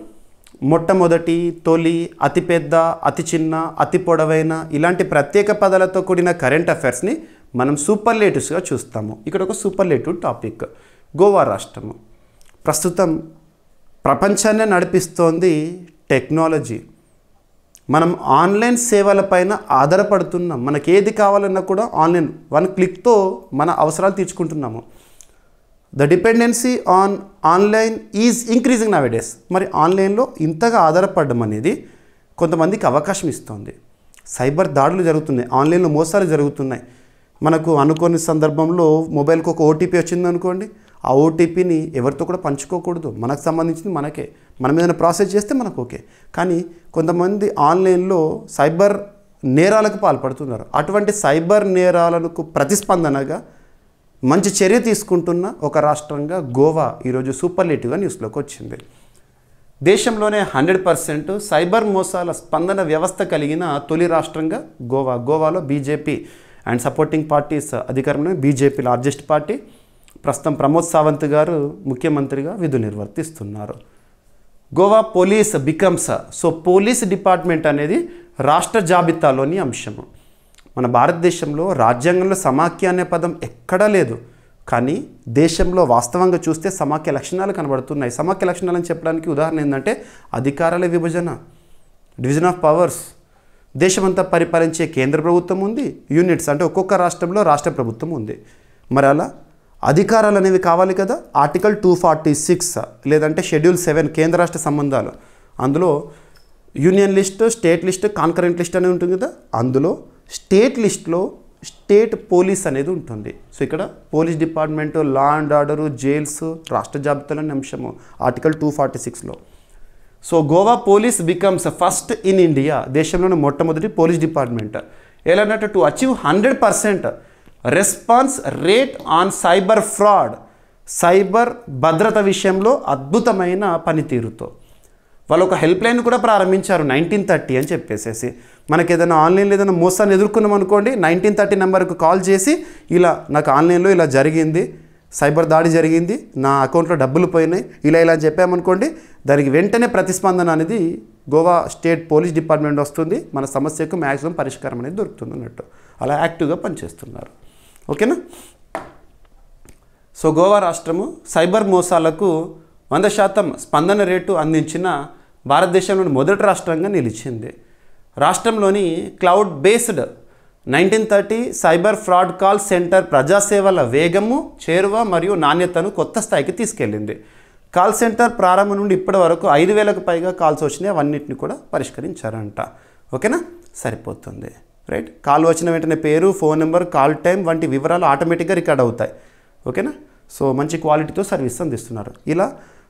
మొట్టమొదటి, తొలి, అతిపెద్ద, అతి చిన్న, అతి పొడవైన ఇలాంటి ప్రత్యేక పదాలతో కూడిన కరెంట్ అఫైర్స్ని మనం సూపర్లేటివ్స్గా చూస్తాము. ఇక్కడ ఒక సూపర్లేటివ్ టాపిక్. గోవా రాష్ట్రము ప్రస్తుతం ప్రపంచాన్ని నడిపిస్తోంది టెక్నాలజీ. మనం ఆన్లైన్ సేవలపైన ఆధారపడుతున్నాం. మనకి ఏది కావాలన్నా కూడా ఆన్లైన్, 1 క్లిక్తో మన అవసరాలు తీర్చుకుంటున్నాము. The dependency on online is increasing nowadays. మరి ఆన్లైన్లో ఇంతగా ఆధారపడడం అనేది కొంతమందికి అవకాశం ఇస్తుంది. సైబర్ దాడులు జరుగుతున్నాయి, ఆన్లైన్లో మోసాలు జరుగుతున్నాయి. మనకు అనుకోని సందర్భంలో మొబైల్కి ఒక ఓటీపీ వచ్చింది అనుకోండి, ఆ ఓటీపీని ఎవరితో కూడా పంచుకోకూడదు, మనకు సంబంధించింది మనకే. మనం ఏదైనా ప్రాసెస్ చేస్తే మనకు ఓకే. కానీ కొంతమంది ఆన్లైన్లో సైబర్ నేరాలకు పాల్పడుతున్నారు. అటువంటి సైబర్ నేరాలకు ప్రతిస్పందనగా మంచి చర్య తీసుకుంటున్న ఒక రాష్ట్రంగా గోవా ఈరోజు సూపర్లేటివ్గా న్యూస్లోకి వచ్చింది. దేశంలోనే 100% సైబర్ మోసాల స్పందన వ్యవస్థ కలిగిన తొలి రాష్ట్రంగా గోవా. గోవాలో బీజేపీ అండ్ సపోర్టింగ్ పార్టీస్ అధికారంలో బీజేపీ లార్జెస్ట్ పార్టీ. ప్రస్తుతం ప్రమోద్ సావంత్ గారు ముఖ్యమంత్రిగా విధులు నిర్వర్తిస్తున్నారు. Goa police becomes, so police department అనేది రాష్ట్ర జాబితాలోని అంశము. మన భారతదేశంలో రాజ్యాంగంలో సమాఖ్య అనే పదం ఎక్కడా లేదు, కానీ దేశంలో వాస్తవంగా చూస్తే సమాఖ్య లక్షణాలు కనబడుతున్నాయి. సమాఖ్య లక్షణాలను చెప్పడానికి ఉదాహరణ ఏంటంటే అధికారాల విభజన, డివిజన్ ఆఫ్ పవర్స్. దేశమంతా పరిపాలించే కేంద్ర ప్రభుత్వం ఉంది, యూనిట్స్ అంటే ఒక్కొక్క రాష్ట్రంలో రాష్ట్ర ప్రభుత్వం ఉంది. మరి అలా అధికారాలు అనేవి కావాలి కదా. ఆర్టికల్ 246 లేదంటే షెడ్యూల్ 7 కేంద్ర రాష్ట్ర సంబంధాలు, అందులో union list, state list, concurrent list అనేది ఉంటుంది కదా. అందులో స్టేట్ లిస్ట్లో స్టేట్ పోలీస్ అనేది ఉంటుంది. సో ఇక్కడ police department, law and order, jails రాష్ట్ర జాబితాలోని అంశము ఆర్టికల్ 246లో. So Goa police becomes first in India, దేశంలోని మొట్టమొదటి పోలీస్ డిపార్ట్మెంట్. ఎలా అన్నట్టు to achieve 100% response rate on cyber fraud, cyber భద్రత విషయంలో అద్భుతమైన పనితీరుతో వాళ్ళు ఒక హెల్ప్ లైన్ కూడా ప్రారంభించారు 1930 అని చెప్పేసేసి. మనకి ఏదైనా ఆన్లైన్లో ఏదైనా మోసాన్ని ఎదుర్కొన్నాం అనుకోండి, 1930 నెంబర్కు కాల్ చేసి ఇలా నాకు ఆన్లైన్లో ఇలా జరిగింది, సైబర్ దాడి జరిగింది, నా అకౌంట్లో డబ్బులు పోయినాయి, ఇలా అని చెప్పామనుకోండి, దానికి వెంటనే ప్రతిస్పందన అనేది గోవా స్టేట్ పోలీస్ డిపార్ట్మెంట్ వస్తుంది. మన సమస్యకు మ్యాక్సిమం పరిష్కారం అనేది దొరుకుతుంది అన్నట్టు. అలా యాక్టివ్గా పనిచేస్తున్నారు. ఓకేనా. సో గోవా రాష్ట్రము సైబర్ మోసాలకు 100% స్పందన రేటు అందించిన భారతదేశంలోని మొదటి రాష్ట్రంగా నిలిచింది. రాష్ట్రంలోని cloud based 1930 cyber fraud call centre ప్రజాసేవల వేగము, చేరువ మరియు నాణ్యతను కొత్త స్థాయికి తీసుకెళ్ళింది. కాల్ సెంటర్ ప్రారంభం నుండి ఇప్పటి వరకు 5,000కు పైగా కాల్స్ వచ్చినాయి. అవన్నిటిని కూడా పరిష్కరించారంట. ఓకేనా, సరిపోతుంది. రైట్. కాల్ వచ్చిన వెంటనే పేరు, ఫోన్ నెంబర్, కాల్ టైం వంటి వివరాలు ఆటోమేటిక్గా రికార్డ్ అవుతాయి. ఓకేనా. సో మంచి క్వాలిటీతో సర్వీస్ అందిస్తున్నారు. ఇలా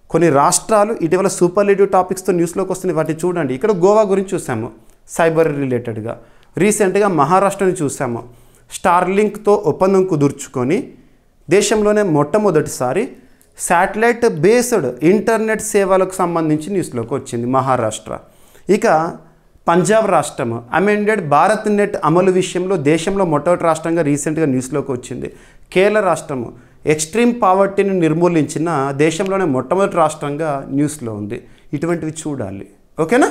కొన్ని రాష్ట్రాలు ఇటీవల సూపర్లేటివ్ టాపిక్స్తో న్యూస్లోకి వస్తున్నాయి. వాటిని చూడండి. ఇక్కడ గోవా గురించి చూసాము సైబర్ రిలేటెడ్గా. రీసెంట్గా మహారాష్ట్రని చూసాము. స్టార్లింక్తో ఒప్పందం కుదుర్చుకొని దేశంలోనే మొట్టమొదటిసారి శాటిలైట్ బేస్డ్ ఇంటర్నెట్ సేవలకు సంబంధించి న్యూస్లోకి వచ్చింది మహారాష్ట్ర. ఇక పంజాబ్ రాష్ట్రం అమెండెడ్ భారత్ నెట్ అమలు విషయంలో దేశంలో మొట్టమొదటి రాష్ట్రంగా రీసెంట్గా న్యూస్లోకి వచ్చింది. కేరళ రాష్ట్రము ఎక్స్ట్రీమ్ పావర్టీని నిర్మూలించిన దేశంలోనే మొట్టమొదటి రాష్ట్రంగా న్యూస్లో ఉంది. ఇటువంటివి చూడాలి. ఓకేనా.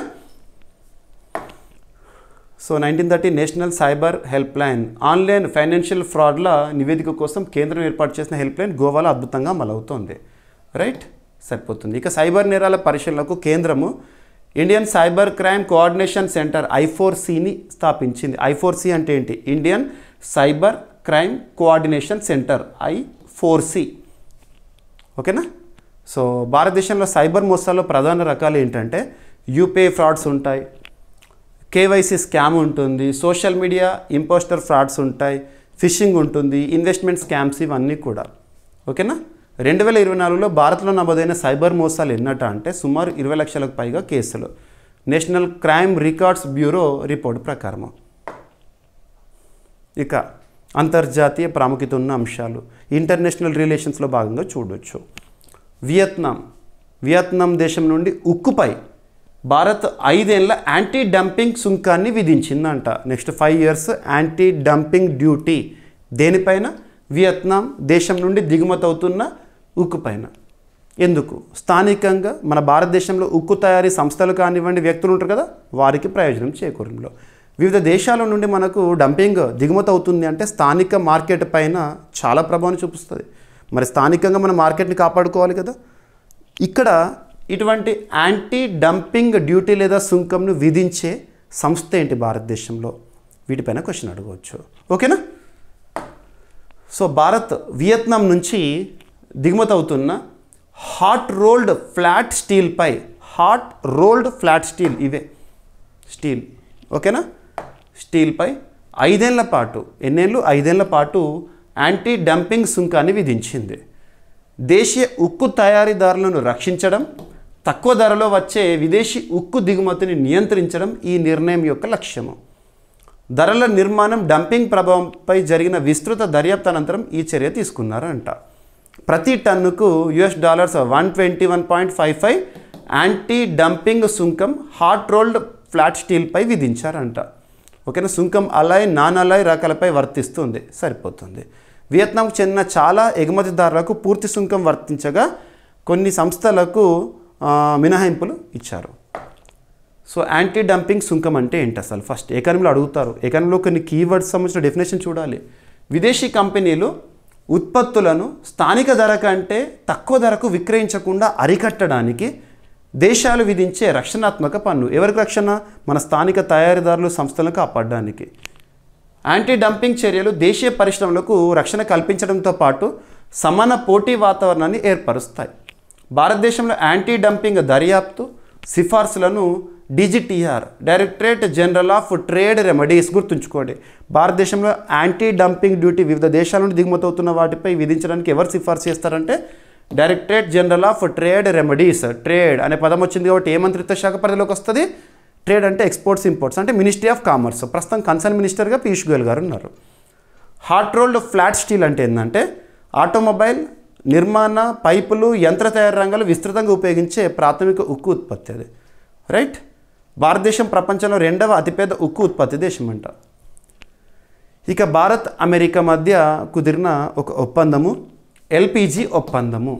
So 1930 national cyber helpline, online financial ఫ్రాడ్ల నివేదిక కోసం కేంద్రం ఏర్పాటు చేసిన హెల్ప్ లైన్ గోవాలో అద్భుతంగా అమలవుతోంది. రైట్, సరిపోతుంది. ఇక సైబర్ నేరాల పరిశీలనకు కేంద్రము Indian cyber crime coordination centre I4Cని స్థాపించింది. I4C అంటే ఏంటి? Indian cyber crime coordination centre, I4C. ఓకేనా. సో భారతదేశంలో సైబర్ మోసాల్లో ప్రధాన రకాలు ఏంటంటే యూపీఐ ఫ్రాడ్స్ ఉంటాయి, కేవైసీ స్కామ్ ఉంటుంది, సోషల్ మీడియా ఇంపోస్టర్ ఫ్రాడ్స్ ఉంటాయి, ఫిషింగ్ ఉంటుంది, ఇన్వెస్ట్మెంట్ స్కామ్స్, ఇవన్నీ కూడా. ఓకేనా. 2024లో భారత్లో నమోదైన సైబర్ మోసాలు ఎన్నట అంటే సుమారు 20 లక్షలకు పైగా కేసులు, national crime records bureau report ప్రకారం. ఇక అంతర్జాతీయ ప్రాముఖ్యత ఉన్న అంశాలు ఇంటర్నేషనల్ రిలేషన్స్లో భాగంగా చూడవచ్చు. వియత్నాం దేశం నుండి ఉక్కుపై భారత్ 5 ఏళ్ల యాంటీ డంపింగ్ సుంకాన్ని విధించిందంట. Next 5 years anti dumping duty దేనిపైన? వియత్నాం దేశం నుండి దిగుమతి అవుతున్న ఉక్కు పైన. ఎందుకు? స్థానికంగా మన భారతదేశంలో ఉక్కు తయారీ సంస్థలు కానివ్వండి, వ్యక్తులు ఉంటారు కదా, వారికి ప్రయోజనం చేకూరంలో. వివిధ దేశాల నుండి మనకు డంపింగ్ దిగుమతి అవుతుంది అంటే స్థానిక మార్కెట్ పైన చాలా ప్రభావం చూపిస్తుంది. మరి స్థానికంగా మన మార్కెట్ని కాపాడుకోవాలి కదా. ఇక్కడ ఇటువంటి యాంటీ డంపింగ్ డ్యూటీ లేదా సుంకంను విధించే సంస్థ ఏంటి భారతదేశంలో? వీటిపైన క్వశ్చన్ అడగవచ్చు. ఓకేనా. సో భారత్ వియత్నాం నుంచి దిగుమతి అవుతున్న హాట్ రోల్డ్ ఫ్లాట్ స్టీల్పై, హాట్ రోల్డ్ ఫ్లాట్ స్టీల్, ఇవే స్టీల్, ఓకేనా, స్టీల్పై 5 ఏళ్ల పాటు, ఎన్నేళ్ళు? 5 ఏళ్ల పాటు యాంటీ డంపింగ్ సుంకాన్ని విధించింది. దేశీయ ఉక్కు తయారీదారులను రక్షించడం, తక్కువ ధరలో వచ్చే విదేశీ ఉక్కు దిగుమతిని నియంత్రించడం ఈ నిర్ణయం యొక్క లక్ష్యము. ధరల నిర్మాణం, డంపింగ్ ప్రభావంపై జరిగిన విస్తృత దర్యాప్తు అనంతరం ఈ చర్య తీసుకున్నారంట. ప్రతి టన్నుకు $121.55 యాంటీ డంపింగ్ సుంకం హాట్ రోల్డ్ ఫ్లాట్ స్టీల్పై విధించారంట. ఓకేనా? సుంకం అలాయ్, నాన్ అలాయ్ రకాలపై వర్తిస్తుంది. సరిపోతుంది. వియత్నాంకు చెందిన చాలా ఎగుమతిదారులకు పూర్తి సుంకం వర్తించగా కొన్ని సంస్థలకు మినహాయింపులు ఇచ్చారు. సో యాంటీ డంపింగ్ సుంకం అంటే ఏంటి అసలు? ఫస్ట్ ఎకానమీలో అడుగుతారు. ఎకానమీలో కొన్ని కీవర్డ్స్ సంబంధించిన డెఫినేషన్ చూడాలి. విదేశీ కంపెనీలు ఉత్పత్తులను స్థానిక ధర కంటే తక్కువ ధరకు విక్రయించకుండా అరికట్టడానికి దేశాలు విధించే రక్షణాత్మక పన్ను. ఎవరికి రక్షణ? మన స్థానిక తయారీదారులు, సంస్థలను కాపాడడానికి. యాంటీ డంపింగ్ చర్యలు దేశీయ పరిశ్రమలకు రక్షణ కల్పించడంతో పాటు సమాన పోటీ వాతావరణాన్ని ఏర్పరుస్తాయి. భారతదేశంలో యాంటీ డంపింగ్ దర్యాప్తు సిఫార్సులను DGTR, directorate general of trade remedies, గుర్తుంచుకోండి. భారతదేశంలో యాంటీ డంపింగ్ డ్యూటీ వివిధ దేశాల నుండి దిగుమతి అవుతున్న వాటిపై విధించడానికి ఎవరు సిఫార్సు చేస్తారంటే directorate general of trade remedies. Trade అనే పదం వచ్చింది కాబట్టి ఏ మంత్రిత్వ శాఖ పరిధిలోకి వస్తుంది? ట్రేడ్ అంటే ఎక్స్పోర్ట్స్, ఇంపోర్ట్స్ అంటే మినిస్ట్రీ ఆఫ్ కామర్స్. ప్రస్తుతం కన్సర్న్ మినిస్టర్గా పీయూష్ గోయల్ గారు ఉన్నారు. హాట్ రోల్డ్ ఫ్లాట్ స్టీల్ అంటే ఏంటంటే ఆటోమొబైల్ నిర్మాణ, పైపులు, యంత్ర తయారీ రంగాలు విస్తృతంగా ఉపయోగించే ప్రాథమిక ఉక్కు ఉత్పత్తి అది. రైట్? భారతదేశం ప్రపంచంలో 2వ అతిపెద్ద ఉక్కు ఉత్పత్తి దేశం అంట. ఇక భారత్, అమెరికా మధ్య కుదిరిన ఒక ఒప్పందము LPG ఒప్పందము.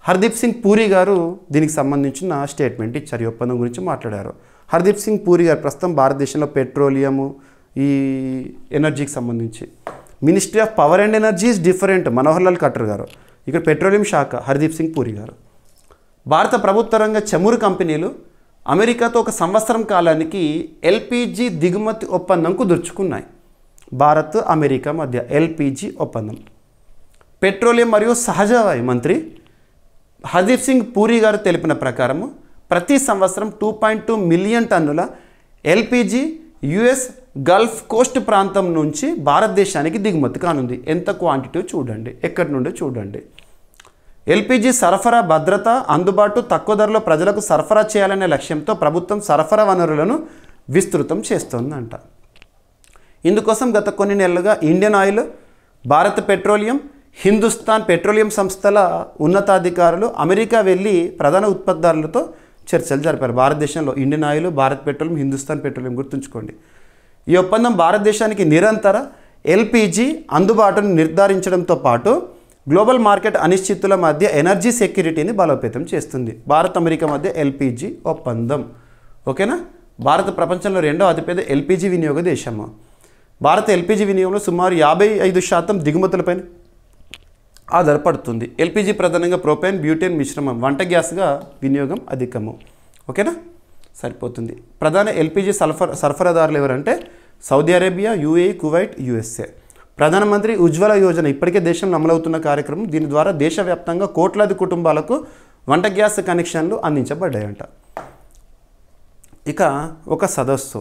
హర్దీప్ సింగ్ పూరి గారు దీనికి సంబంధించిన స్టేట్మెంట్ ఇచ్చారు. ఈ ఒప్పందం గురించి మాట్లాడారు. హర్దీప్ సింగ్ పూరి గారు ప్రస్తుతం భారతదేశంలో పెట్రోలియము, ఈ ఎనర్జీకి సంబంధించి ministry of power and energy is different. Manohar Lal Khattar గారు. ఇక్కడ పెట్రోలియం శాఖ హర్దీప్ సింగ్ పూరి గారు. భారత ప్రభుత్వ రంగ చమురు కంపెనీలు అమెరికాతో 1 సంవత్సరం కాలానికి LPG దిగుమతి ఒప్పందం కుదుర్చుకున్నాయి. భారత్, అమెరికా మధ్య LPG ఒప్పందం. పెట్రోలియం మరియు సహజవాయు మంత్రి హర్దీప్ సింగ్ పూరి గారు తెలిపిన ప్రకారము ప్రతి సంవత్సరం 2.2 మిలియన్ టన్నుల LPG US గల్ఫ్ కోస్ట్ ప్రాంతం నుంచి భారతదేశానికి దిగుమతి కానుంది. ఎంత క్వాంటిటీ చూడండి, ఎక్కడి నుండి చూడండి. LPG సరఫరా భద్రత, అందుబాటు, తక్కువ ధరలో ప్రజలకు సరఫరా చేయాలనే లక్ష్యంతో ప్రభుత్వం సరఫరా వనరులను విస్తృతం చేస్తోందంట. ఇందుకోసం గత కొన్ని నెలలుగా Indian oil, Bharat petroleum, Hindustan petroleum సంస్థల ఉన్నతాధికారులు అమెరికా వెళ్ళి ప్రధాన ఉత్పత్తిదారులతో చర్చలు జరిపారు. భారతదేశంలో Indian oil, Bharat petroleum, Hindustan petroleum, గుర్తుంచుకోండి. ఈ ఒప్పందం భారతదేశానికి నిరంతర LPG అందుబాటును నిర్ధారించడంతో పాటు గ్లోబల్ మార్కెట్ అనిశ్చితుల మధ్య ఎనర్జీ సెక్యూరిటీని బలోపేతం చేస్తుంది. భారత్, అమెరికా మధ్య LPG ఒప్పందం. ఓకేనా? భారత ప్రపంచంలో 2వ అతిపెద్ద LPG వినియోగ దేశము. భారత LPG వినియోగంలో సుమారు 55% దిగుమతులపై ఆధారపడుతుంది. LPG ప్రధానంగా ప్రొపేన్, బ్యూటేన్ మిశ్రమం, వంట గ్యాస్గా వినియోగం అధికము. ఓకేనా? సరిపోతుంది. ప్రధాన LPG సరఫరాదారులు ఎవరంటే Saudi Arabia, UAE, Kuwait, USA. ప్రధానమంత్రి ఉజ్వల యోజన ఇప్పటికే దేశంలో అమలవుతున్న కార్యక్రమం. దీని ద్వారా దేశవ్యాప్తంగా కోట్లాది కుటుంబాలకు వంట గ్యాస్ కనెక్షన్లు అందించబడ్డాయంట. ఇక ఒక సదస్సు,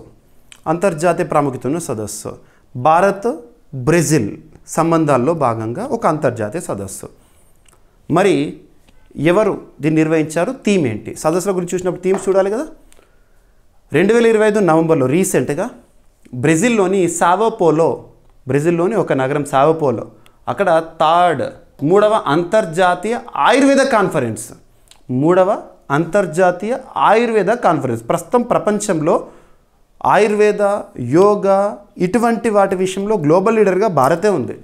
అంతర్జాతీయ ప్రాముఖ్యత ఉన్న సదస్సు, భారత్ బ్రెజిల్ సంబంధాల్లో భాగంగా ఒక అంతర్జాతీయ సదస్సు. మరి ఎవరు దీన్ని నిర్వహించారు? థీమ్ ఏంటి? సదస్సుల గురించి చూసినప్పుడు థీమ్స్ చూడాలి కదా. 2025 నవంబర్లో రీసెంట్గా బ్రెజిల్లోని సావోపోలో, బ్రెజిల్లోని ఒక నగరం సావోపోలో, అక్కడ 3వ అంతర్జాతీయ ఆయుర్వేద కాన్ఫరెన్స్, 3వ అంతర్జాతీయ ఆయుర్వేద కాన్ఫరెన్స్. ప్రస్తుతం ప్రపంచంలో ఆయుర్వేద, యోగా ఇటువంటి వాటి విషయంలో గ్లోబల్ లీడర్గా భారతే ఉంది.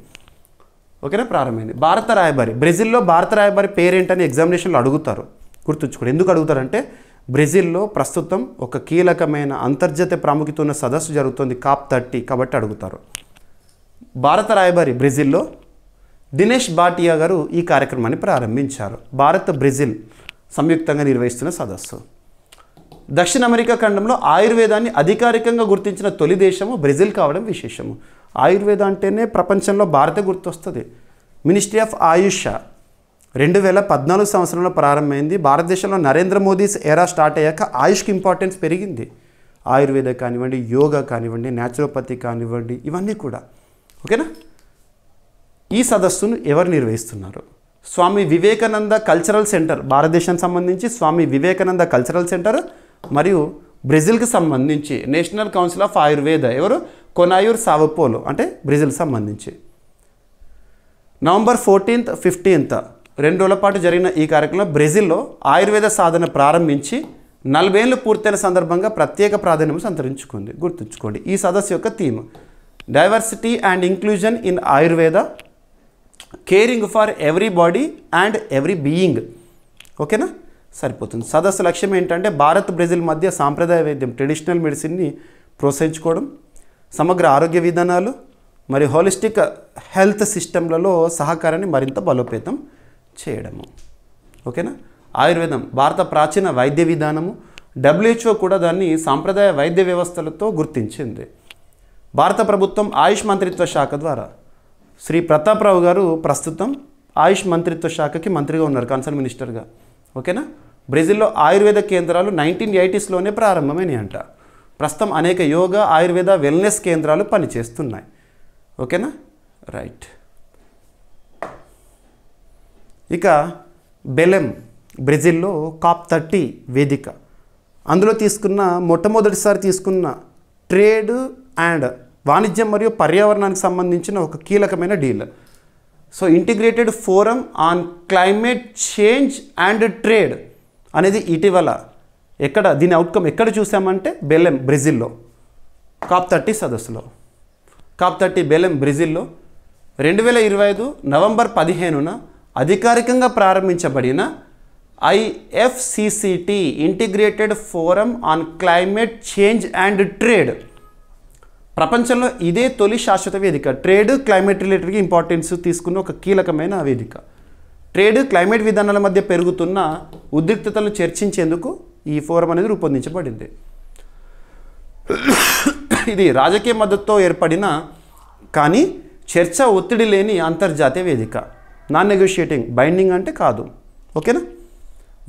ఓకేనా? ప్రారంభమైంది. భారత రాయబారి, బ్రెజిల్లో భారత రాయబారి పేరేంటని ఎగ్జామినేషన్లో అడుగుతారు. గుర్తుంచుకోండి. ఎందుకు అడుగుతారంటే బ్రెజిల్లో ప్రస్తుతం ఒక కీలకమైన అంతర్జాతీయ ప్రాముఖ్యత ఉన్న సదస్సు జరుగుతుంది, COP30, కాబట్టి అడుగుతారు. భారత రాయబారి బ్రెజిల్లో దినేష్ భాటియా గారు ఈ కార్యక్రమాన్ని ప్రారంభించారు. భారత్, బ్రెజిల్ సంయుక్తంగా నిర్వహిస్తున్న సదస్సు. దక్షిణ అమెరికా ఖండంలో ఆయుర్వేదాన్ని అధికారికంగా గుర్తించిన తొలి దేశము బ్రెజిల్ కావడం విశేషము. ఆయుర్వేద అంటేనే ప్రపంచంలో భారత గుర్తొస్తుంది. మినిస్ట్రీ ఆఫ్ ఆయుష్ 2014 సంవత్సరంలో ప్రారంభమైంది. భారతదేశంలో నరేంద్ర మోదీస్ ఎరా స్టార్ట్ అయ్యాక ఆయుష్కి ఇంపార్టెన్స్ పెరిగింది. ఆయుర్వేద కానివ్వండి, యోగా కానివ్వండి, న్యాచురోపతి కానివ్వండి, ఇవన్నీ కూడా. ఓకేనా? ఈ సదస్సును ఎవరు నిర్వహిస్తున్నారు? స్వామి వివేకానంద కల్చరల్ సెంటర్, భారతదేశానికి సంబంధించి స్వామి వివేకానంద కల్చరల్ సెంటర్, మరియు బ్రెజిల్కి సంబంధించి నేషనల్ కౌన్సిల్ ఆఫ్ ఆయుర్వేద, ఎవరు? కొనాయూర్ సావోపోలో, అంటే బ్రెజిల్కి సంబంధించి. నవంబర్ 14th, 15th 2 రోజుల పాటు జరిగిన ఈ కార్యక్రమంలో బ్రెజిల్లో ఆయుర్వేద సాధన ప్రారంభించి 40 ఏళ్ళు పూర్తయిన సందర్భంగా ప్రత్యేక ప్రాధాన్యం సంతరించుకుంది. గుర్తుంచుకోండి. ఈ సదస్సు యొక్క theme diversity and inclusion in Ayurveda, caring for every body and every being. ఓకేనా? సరిపోతుంది. సదస్సు లక్ష్యం ఏంటంటే భారత్ బ్రెజిల్ మధ్య సాంప్రదాయ వైద్యం, ట్రెడిషనల్ మెడిసిన్ని ప్రోత్సహించుకోవడం, సమగ్ర ఆరోగ్య విధానాలు మరియు హోలిస్టిక్ హెల్త్ సిస్టమ్లలో సహకారాన్ని మరింత బలోపేతం చేయడము. ఓకేనా? ఆయుర్వేదం భారత ప్రాచీన వైద్య విధానము. WHO కూడా దాన్ని సాంప్రదాయ వైద్య వ్యవస్థలతో గుర్తించింది. భారత ప్రభుత్వం ఆయుష్ మంత్రిత్వ శాఖ ద్వారా శ్రీ ప్రతాప్రావు గారు ప్రస్తుతం ఆయుష్ మంత్రిత్వ శాఖకి మంత్రిగా ఉన్నారు, కన్సర్న్ మినిస్టర్గా. ఓకేనా? బ్రెజిల్లో ఆయుర్వేద కేంద్రాలు 1980sలోనే ప్రారంభమైనాయి అంట. ప్రస్తుతం అనేక యోగా, ఆయుర్వేద, వెల్నెస్ కేంద్రాలు పనిచేస్తున్నాయి. ఓకేనా? రైట్. ఇక బెలెం, బ్రెజిల్లో COP30 వేదిక. అందులో మొట్టమొదటిసారి తీసుకున్న ట్రేడ్ అండ్ వాణిజ్యం మరియు పర్యావరణానికి సంబంధించిన ఒక కీలకమైన deal. So integrated forum on climate change and trade అనేది ఇటీవల దీని అవుట్కమ్ ఎక్కడ చూసామంటే బెలెం, బ్రెజిల్లో COP30 సదస్సులో. COP30 బెలెం, బ్రెజిల్లో 2025 నవంబర్ 15న అధికారికంగా ప్రారంభించబడిన IFCCT integrated forum on climate change and trade. ప్రపంచంలో ఇదే తొలి శాశ్వత వేదిక. ట్రేడ్, క్లైమేట్ రిలేటెడ్గా ఇంపార్టెన్స్ తీసుకున్న ఒక కీలకమైన వేదిక. ట్రేడ్, క్లైమేట్ విధానాల మధ్య పెరుగుతున్న ఉద్రిక్తతలను చర్చించేందుకు ఈ ఫోరం అనేది రూపొందించబడింది. ఇది రాజకీయ మద్దతుతో ఏర్పడిన కానీ చర్చ ఒత్తిడి లేని అంతర్జాతీయ వేదిక. నాన్ నెగోషియేటింగ్, బైండింగ్ అంటే కాదు. ఓకేనా?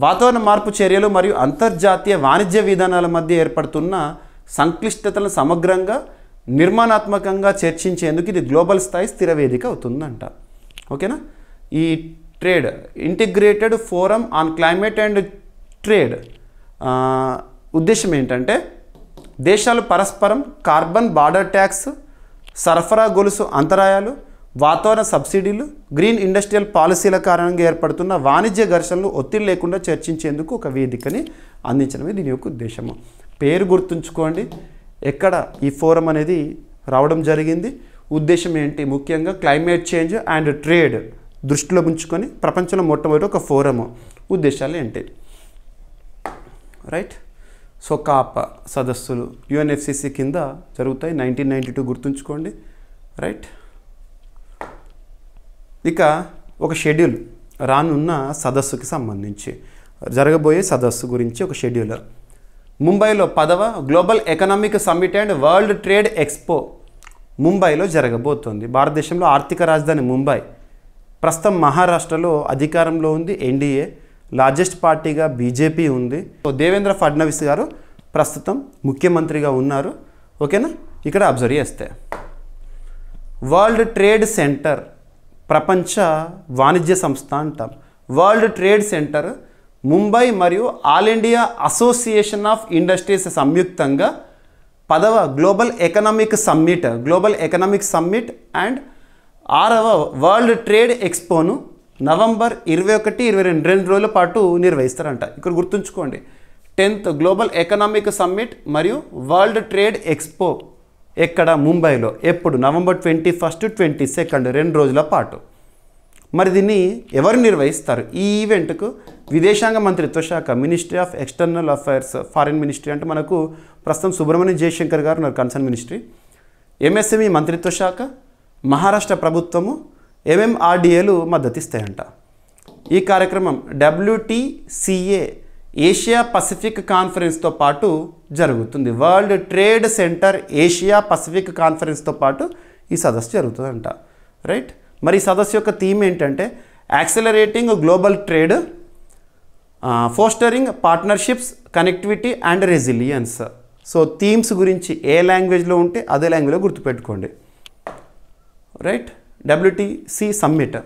వాతావరణ మార్పు చర్యలు మరియు అంతర్జాతీయ వాణిజ్య విధానాల మధ్య ఏర్పడుతున్న సంక్లిష్టతలను సమగ్రంగా, నిర్మాణాత్మకంగా చర్చించేందుకు ఇది గ్లోబల్ స్థాయి స్థిర వేదిక అవుతుందంట. ఓకేనా? ఈ trade, integrated forum on climate and trade ఉద్దేశం ఏంటంటే దేశాలు పరస్పరం కార్బన్ బార్డర్ ట్యాక్స్, సరఫరా గొలుసు అంతరాయాలు, వాతావరణ సబ్సిడీలు, గ్రీన్ ఇండస్ట్రియల్ పాలసీల కారణంగా ఏర్పడుతున్న వాణిజ్య ఘర్షణలు ఒత్తిడి లేకుండా చర్చించేందుకు ఒక వేదికని అందించడమే దీని యొక్క ఉద్దేశము. పేరు గుర్తుంచుకోండి, ఎక్కడ ఈ ఫోరం అనేది రావడం జరిగింది, ఉద్దేశం ఏంటి, ముఖ్యంగా క్లైమేట్ చేంజ్ అండ్ ట్రేడ్ దృష్టిలో ఉంచుకొని ప్రపంచంలో మొట్టమొదటి ఒక ఫోరము. ఉద్దేశాలు ఏంటి? రైట్. సో COP సదస్సులు UNFCCC కింద జరుగుతాయి. 1992 గుర్తుంచుకోండి. రైట్. ఇక ఒక షెడ్యూల్ రానున్న సదస్సుకి సంబంధించి, జరగబోయే సదస్సు గురించి ఒక షెడ్యూల్. ముంబైలో 10వ global economic summit and world trade expo ముంబైలో జరగబోతోంది. భారతదేశంలో ఆర్థిక రాజధాని ముంబై. ప్రస్తుతం మహారాష్ట్రలో అధికారంలో ఉంది NDA, లార్జెస్ట్ పార్టీగా BJP ఉంది. దేవేంద్ర ఫడ్నవీస్ గారు ప్రస్తుతం ముఖ్యమంత్రిగా ఉన్నారు. ఓకేనా? ఇక్కడ అబ్జర్వ్ చేస్తే వరల్డ్ ట్రేడ్ సెంటర్, ప్రపంచ వాణిజ్య సంస్థ అంటాం. వరల్డ్ ట్రేడ్ సెంటర్ ముంబై మరియు all India association of industries సంయుక్తంగా 10వ గ్లోబల్ ఎకనామిక్ సమ్మిట్ అండ్ 6వ వరల్డ్ ట్రేడ్ ఎక్స్పోను నవంబర్ 21, 22 2 రోజుల పాటు నిర్వహిస్తారంట. ఇక్కడ గుర్తుంచుకోండి, 10th గ్లోబల్ ఎకనామిక్ సమ్మిట్ మరియు వరల్డ్ ట్రేడ్ ఎక్స్పో ఎక్కడ? ముంబైలో. ఎప్పుడు? నవంబర్ 21, 22 2 రోజుల పాటు. మరి దీన్ని ఎవరు నిర్వహిస్తారు? ఈ ఈవెంట్కు విదేశాంగ మంత్రిత్వ శాఖ, Ministry of external affairs, foreign ministry అంటే మనకు ప్రస్తుతం సుబ్రహ్మణ్యం జయశంకర్ గారు ఉన్నారు, కన్సర్న్ మినిస్ట్రీ. MSME మంత్రిత్వ శాఖ, మహారాష్ట్ర ప్రభుత్వము, MMRDAలు మద్దతిస్తాయంట. ఈ కార్యక్రమం WTCA ఏషియా పసిఫిక్ కాన్ఫరెన్స్తో పాటు జరుగుతుంది. World Trade Center Asia Pacific కాన్ఫరెన్స్తో పాటు ఈ సదస్సు జరుగుతుందంట. రైట్. మరి ఈ సదస్సు యొక్క థీమ్ ఏంటంటే accelerating global trade, fostering partnerships, connectivity and resilience. So themes గురించి ఏ లాంగ్వేజ్లో ఉంటే అదే లాంగ్వేజ్లో గుర్తుపెట్టుకోండి. రైట్. WTC సమ్మిట్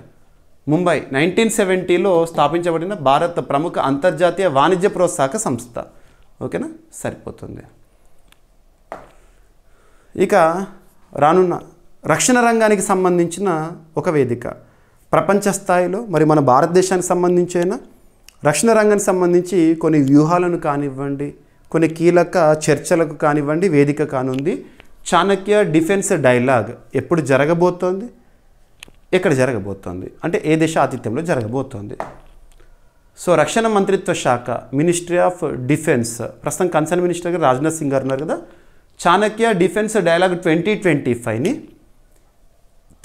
ముంబై 1970లో స్థాపించబడిన భారత ప్రముఖ అంతర్జాతీయ వాణిజ్య ప్రోత్సాహక సంస్థ. ఓకేనా, సరిపోతుంది. ఇక రానున్న రక్షణ రంగానికి సంబంధించిన ఒక వేదిక ప్రపంచ స్థాయిలో మరి మన భారతదేశానికి సంబంధించిన రక్షణ రంగానికి సంబంధించి కొన్ని వ్యూహాలను కానివ్వండి, కొన్ని కీలక చర్చలకు కానివ్వండి వేదిక కానుంది. చాణక్య డిఫెన్స్ డైలాగ్ ఎప్పుడు జరగబోతోంది, ఎక్కడ జరగబోతోంది అంటే ఏ దేశ ఆతిథ్యంలో జరగబోతోంది. సో రక్షణ మంత్రిత్వ శాఖ, మినిస్ట్రీ ఆఫ్ డిఫెన్స్, ప్రస్తుతం కన్సర్న్ మినిస్టర్గా రాజ్నాథ్ సింగ్ గారు ఉన్నారు కదా. చాణక్య డిఫెన్స్ డైలాగ్ 2025ని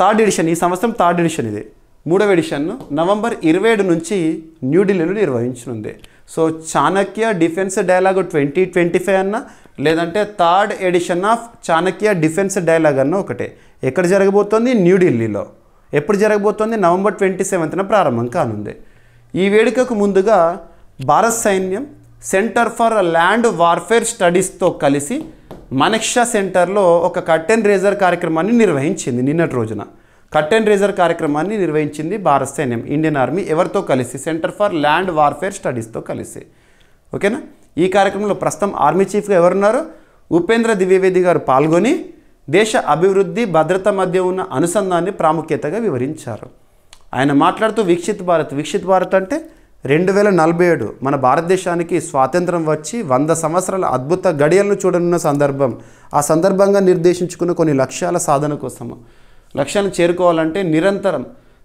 థర్డ్ ఎడిషన్, ఈ సంవత్సరం థర్డ్ ఎడిషన్, ఇది 3వ ఎడిషన్ నవంబర్ 27 నుంచి న్యూఢిల్లీలో నిర్వహించనుంది. సో చాణక్య డిఫెన్స్ డైలాగ్ 2025 అన్న లేదంటే third edition of Chanakya defence dialogue అన్న ఒకటే. ఎక్కడ జరగబోతోంది? న్యూఢిల్లీలో. ఎప్పుడు జరగబోతోంది? నవంబర్ 27న ప్రారంభం కానుంది. ఈ వేడుకకు ముందుగా భారత సైన్యం సెంటర్ ఫర్ ల్యాండ్ వార్ఫేర్ స్టడీస్తో కలిసి మనక్షా సెంటర్లో ఒక కర్టెన్ రేజర్ కార్యక్రమాన్ని నిర్వహించింది. నిన్నటి రోజున కర్టెన్ రేజర్ కార్యక్రమాన్ని నిర్వహించింది భారత సైన్యం, ఇండియన్ ఆర్మీ. ఎవరితో కలిసి? సెంటర్ ఫర్ ల్యాండ్ వార్ఫేర్ స్టడీస్తో కలిసి. ఓకేనా. ఈ కార్యక్రమంలో ప్రస్తుతం ఆర్మీ చీఫ్గా ఎవరున్నారు? ఉపేంద్ర ద్వివేది గారు పాల్గొని దేశ అభివృద్ధి భద్రత మధ్య ఉన్న అనుసంధానాన్ని ప్రాముఖ్యతగా వివరించారు. ఆయన మాట్లాడుతూ వికసిత్ భారత్ అంటే 2047 మన భారతదేశానికి స్వాతంత్రం వచ్చి 100 సంవత్సరాల అద్భుత గడియలను చూడనున్న సందర్భం. ఆ సందర్భంగా నిర్దేశించుకున్న కొన్ని లక్ష్యాల సాధన కోసము, లక్ష్యాన్ని చేరుకోవాలంటే నిరంతరం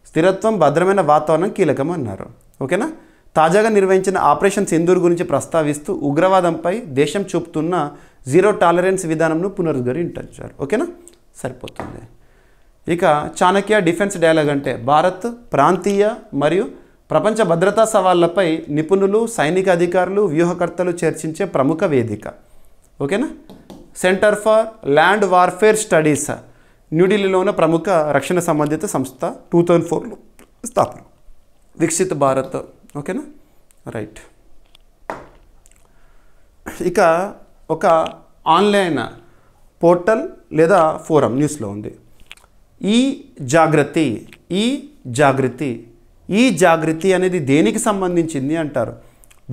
స్థిరత్వం, భద్రమైన వాతావరణం కీలకం అన్నారు. ఓకేనా. తాజాగా నిర్వహించిన ఆపరేషన్ సింధూర్ గురించి ప్రస్తావిస్తూ ఉగ్రవాదంపై దేశం చూపుతున్న జీరో టాలరెన్స్ విధానంను పునరుద్ధరించారు. ఓకేనా, సరిపోతుంది. ఇక చాణక్య డిఫెన్స్ డైలాగ్ అంటే భారత్ ప్రాంతీయ మరియు ప్రపంచ భద్రతా సవాళ్లపై నిపుణులు, సైనిక అధికారులు, వ్యూహకర్తలు చర్చించే ప్రముఖ వేదిక. ఓకేనా. Centre for land warfare studies న్యూఢిల్లీలో ఉన్న ప్రముఖ రక్షణ సంబంధిత సంస్థ 2004లో స్థాపన. వికసిత్ భారత్. ఓకేనా, రైట్. ఇక ఒక ఆన్లైన్ పోర్టల్ లేదా ఫోరం న్యూస్లో ఉంది. ఈ జాగృతి అనేది దేనికి సంబంధించింది అంటారు?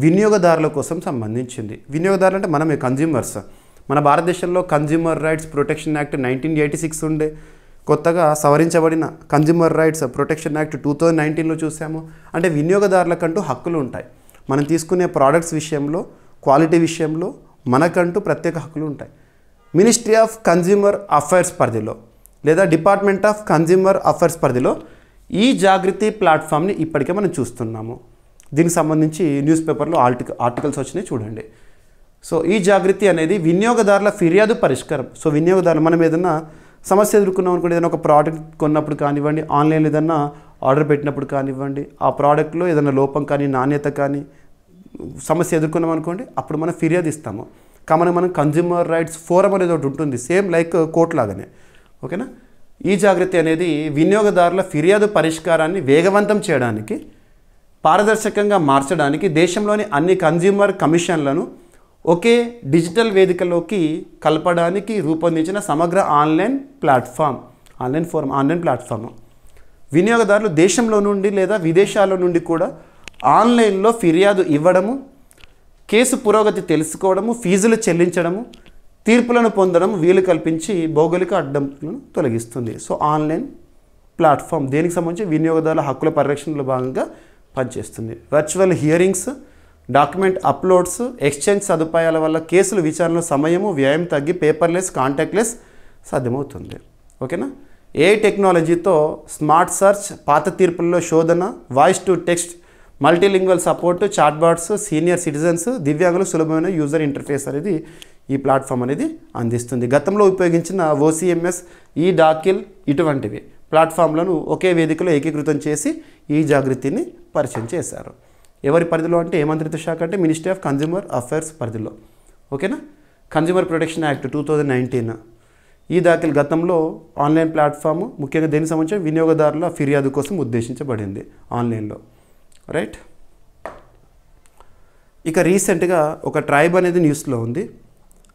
వినియోగదారుల కోసం సంబంధించింది. వినియోగదారులు అంటే మనమే, కన్జ్యూమర్స్. మన భారతదేశంలో కన్జ్యూమర్ రైట్స్ ప్రొటెక్షన్ యాక్ట్ 1986 ఉండే. కొత్తగా సవరించబడిన కన్జ్యూమర్ రైట్స్ ప్రొటెక్షన్ యాక్ట్ 2019లో చూసాము. అంటే వినియోగదారులకంటూ హక్కులు ఉంటాయి. మనం తీసుకునే ప్రోడక్ట్స్ విషయంలో, క్వాలిటీ విషయంలో మనకంటూ ప్రత్యేక హక్కులు ఉంటాయి. మినిస్ట్రీ ఆఫ్ కన్జ్యూమర్ అఫైర్స్ పరిధిలో లేదా డిపార్ట్మెంట్ ఆఫ్ కన్జ్యూమర్ అఫైర్స్ పరిధిలో ఈ జాగృతి ప్లాట్ఫామ్ని ఇప్పటికే మనం చూస్తున్నాము. దీనికి సంబంధించి న్యూస్ పేపర్లో ఆర్టికల్స్ వచ్చినాయి, చూడండి. సో ఈ జాగృతి అనేది వినియోగదారుల ఫిర్యాదు పరిష్కారం. సో వినియోగదారులు మనం ఏదైనా సమస్య ఎదుర్కొన్నాం అనుకోండి, ఏదైనా ఒక ప్రోడక్ట్ కొన్నప్పుడు కానివ్వండి, ఆన్లైన్లో ఏదైనా ఆర్డర్ పెట్టినప్పుడు కానివ్వండి, ఆ ప్రోడక్ట్లో ఏదైనా లోపం కానీ, నాణ్యత కానీ సమస్య ఎదుర్కొన్నాం అనుకోండి, అప్పుడు మనం ఫిర్యాదు ఇస్తాము. కాబట్టి మనం కన్జ్యూమర్ రైట్స్ ఫోరం అనేది ఒకటి ఉంటుంది, సేమ్ లైక్ కోర్టు లాగానే. ఓకేనా. ఈ జాగృతి అనేది వినియోగదారుల ఫిర్యాదు పరిష్కారాన్ని వేగవంతం చేయడానికి, పారదర్శకంగా మార్చడానికి, దేశంలోని అన్ని కన్జ్యూమర్ కమిషన్లను ఒకే డిజిటల్ వేదికలోకి కలపడానికి రూపొందించిన సమగ్ర ఆన్లైన్ ప్లాట్ఫామ్. వినియోగదారులు దేశంలో నుండి లేదా విదేశాల నుండి కూడా ఆన్లైన్లో ఫిర్యాదు ఇవ్వడము, కేసు పురోగతి తెలుసుకోవడము, ఫీజులు చెల్లించడము, తీర్పులను పొందడం వీలు కల్పించి భౌగోళిక అడ్డంకులను తొలగిస్తుంది. సో ఆన్లైన్ ప్లాట్ఫామ్ దేనికి సంబంధించి వినియోగదారుల హక్కుల పరిరక్షణలో భాగంగా పనిచేస్తుంది. Virtual hearings, document uploads, exchange సదుపాయాల వల్ల కేసుల విచారణలో సమయము, వ్యయం తగ్గి పేపర్లెస్, కాంటాక్ట్లెస్ సాధ్యమవుతుంది. ఓకేనా. ఏ టెక్నాలజీతో స్మార్ట్ సర్చ్, పాత తీర్పుల్లో శోధన, voice to text, multilingual support, chatbots, senior citizens, దివ్యాంగులు సులభమైన యూజర్ ఇంటర్ఫేస్ అనేది ఈ ప్లాట్ఫామ్ అనేది అందిస్తుంది. గతంలో ఉపయోగించిన OCMS, ఈ డాకిల్ ఇటువంటివి ప్లాట్ఫామ్లను ఒకే వేదికలో ఏకీకృతం చేసి ఈ జాగృతిని పరిచయం చేశారు. ఎవరి పరిధిలో అంటే ఏ మంత్రిత్వ శాఖ అంటే మినిస్ట్రీ ఆఫ్ కన్జ్యూమర్ అఫైర్స్ పరిధిలో. ఓకేనా. కన్జ్యూమర్ ప్రొటెక్షన్ యాక్ట్ 2019 ఈ దాఖలు గతంలో ఆన్లైన్ ప్లాట్ఫామ్ ముఖ్యంగా దేనికి సంబంధించి వినియోగదారుల ఫిర్యాదు కోసం ఉద్దేశించబడింది ఆన్లైన్లో. రైట్. ఇక రీసెంట్గా ఒక ట్రైబ్ అనేది న్యూస్లో ఉంది.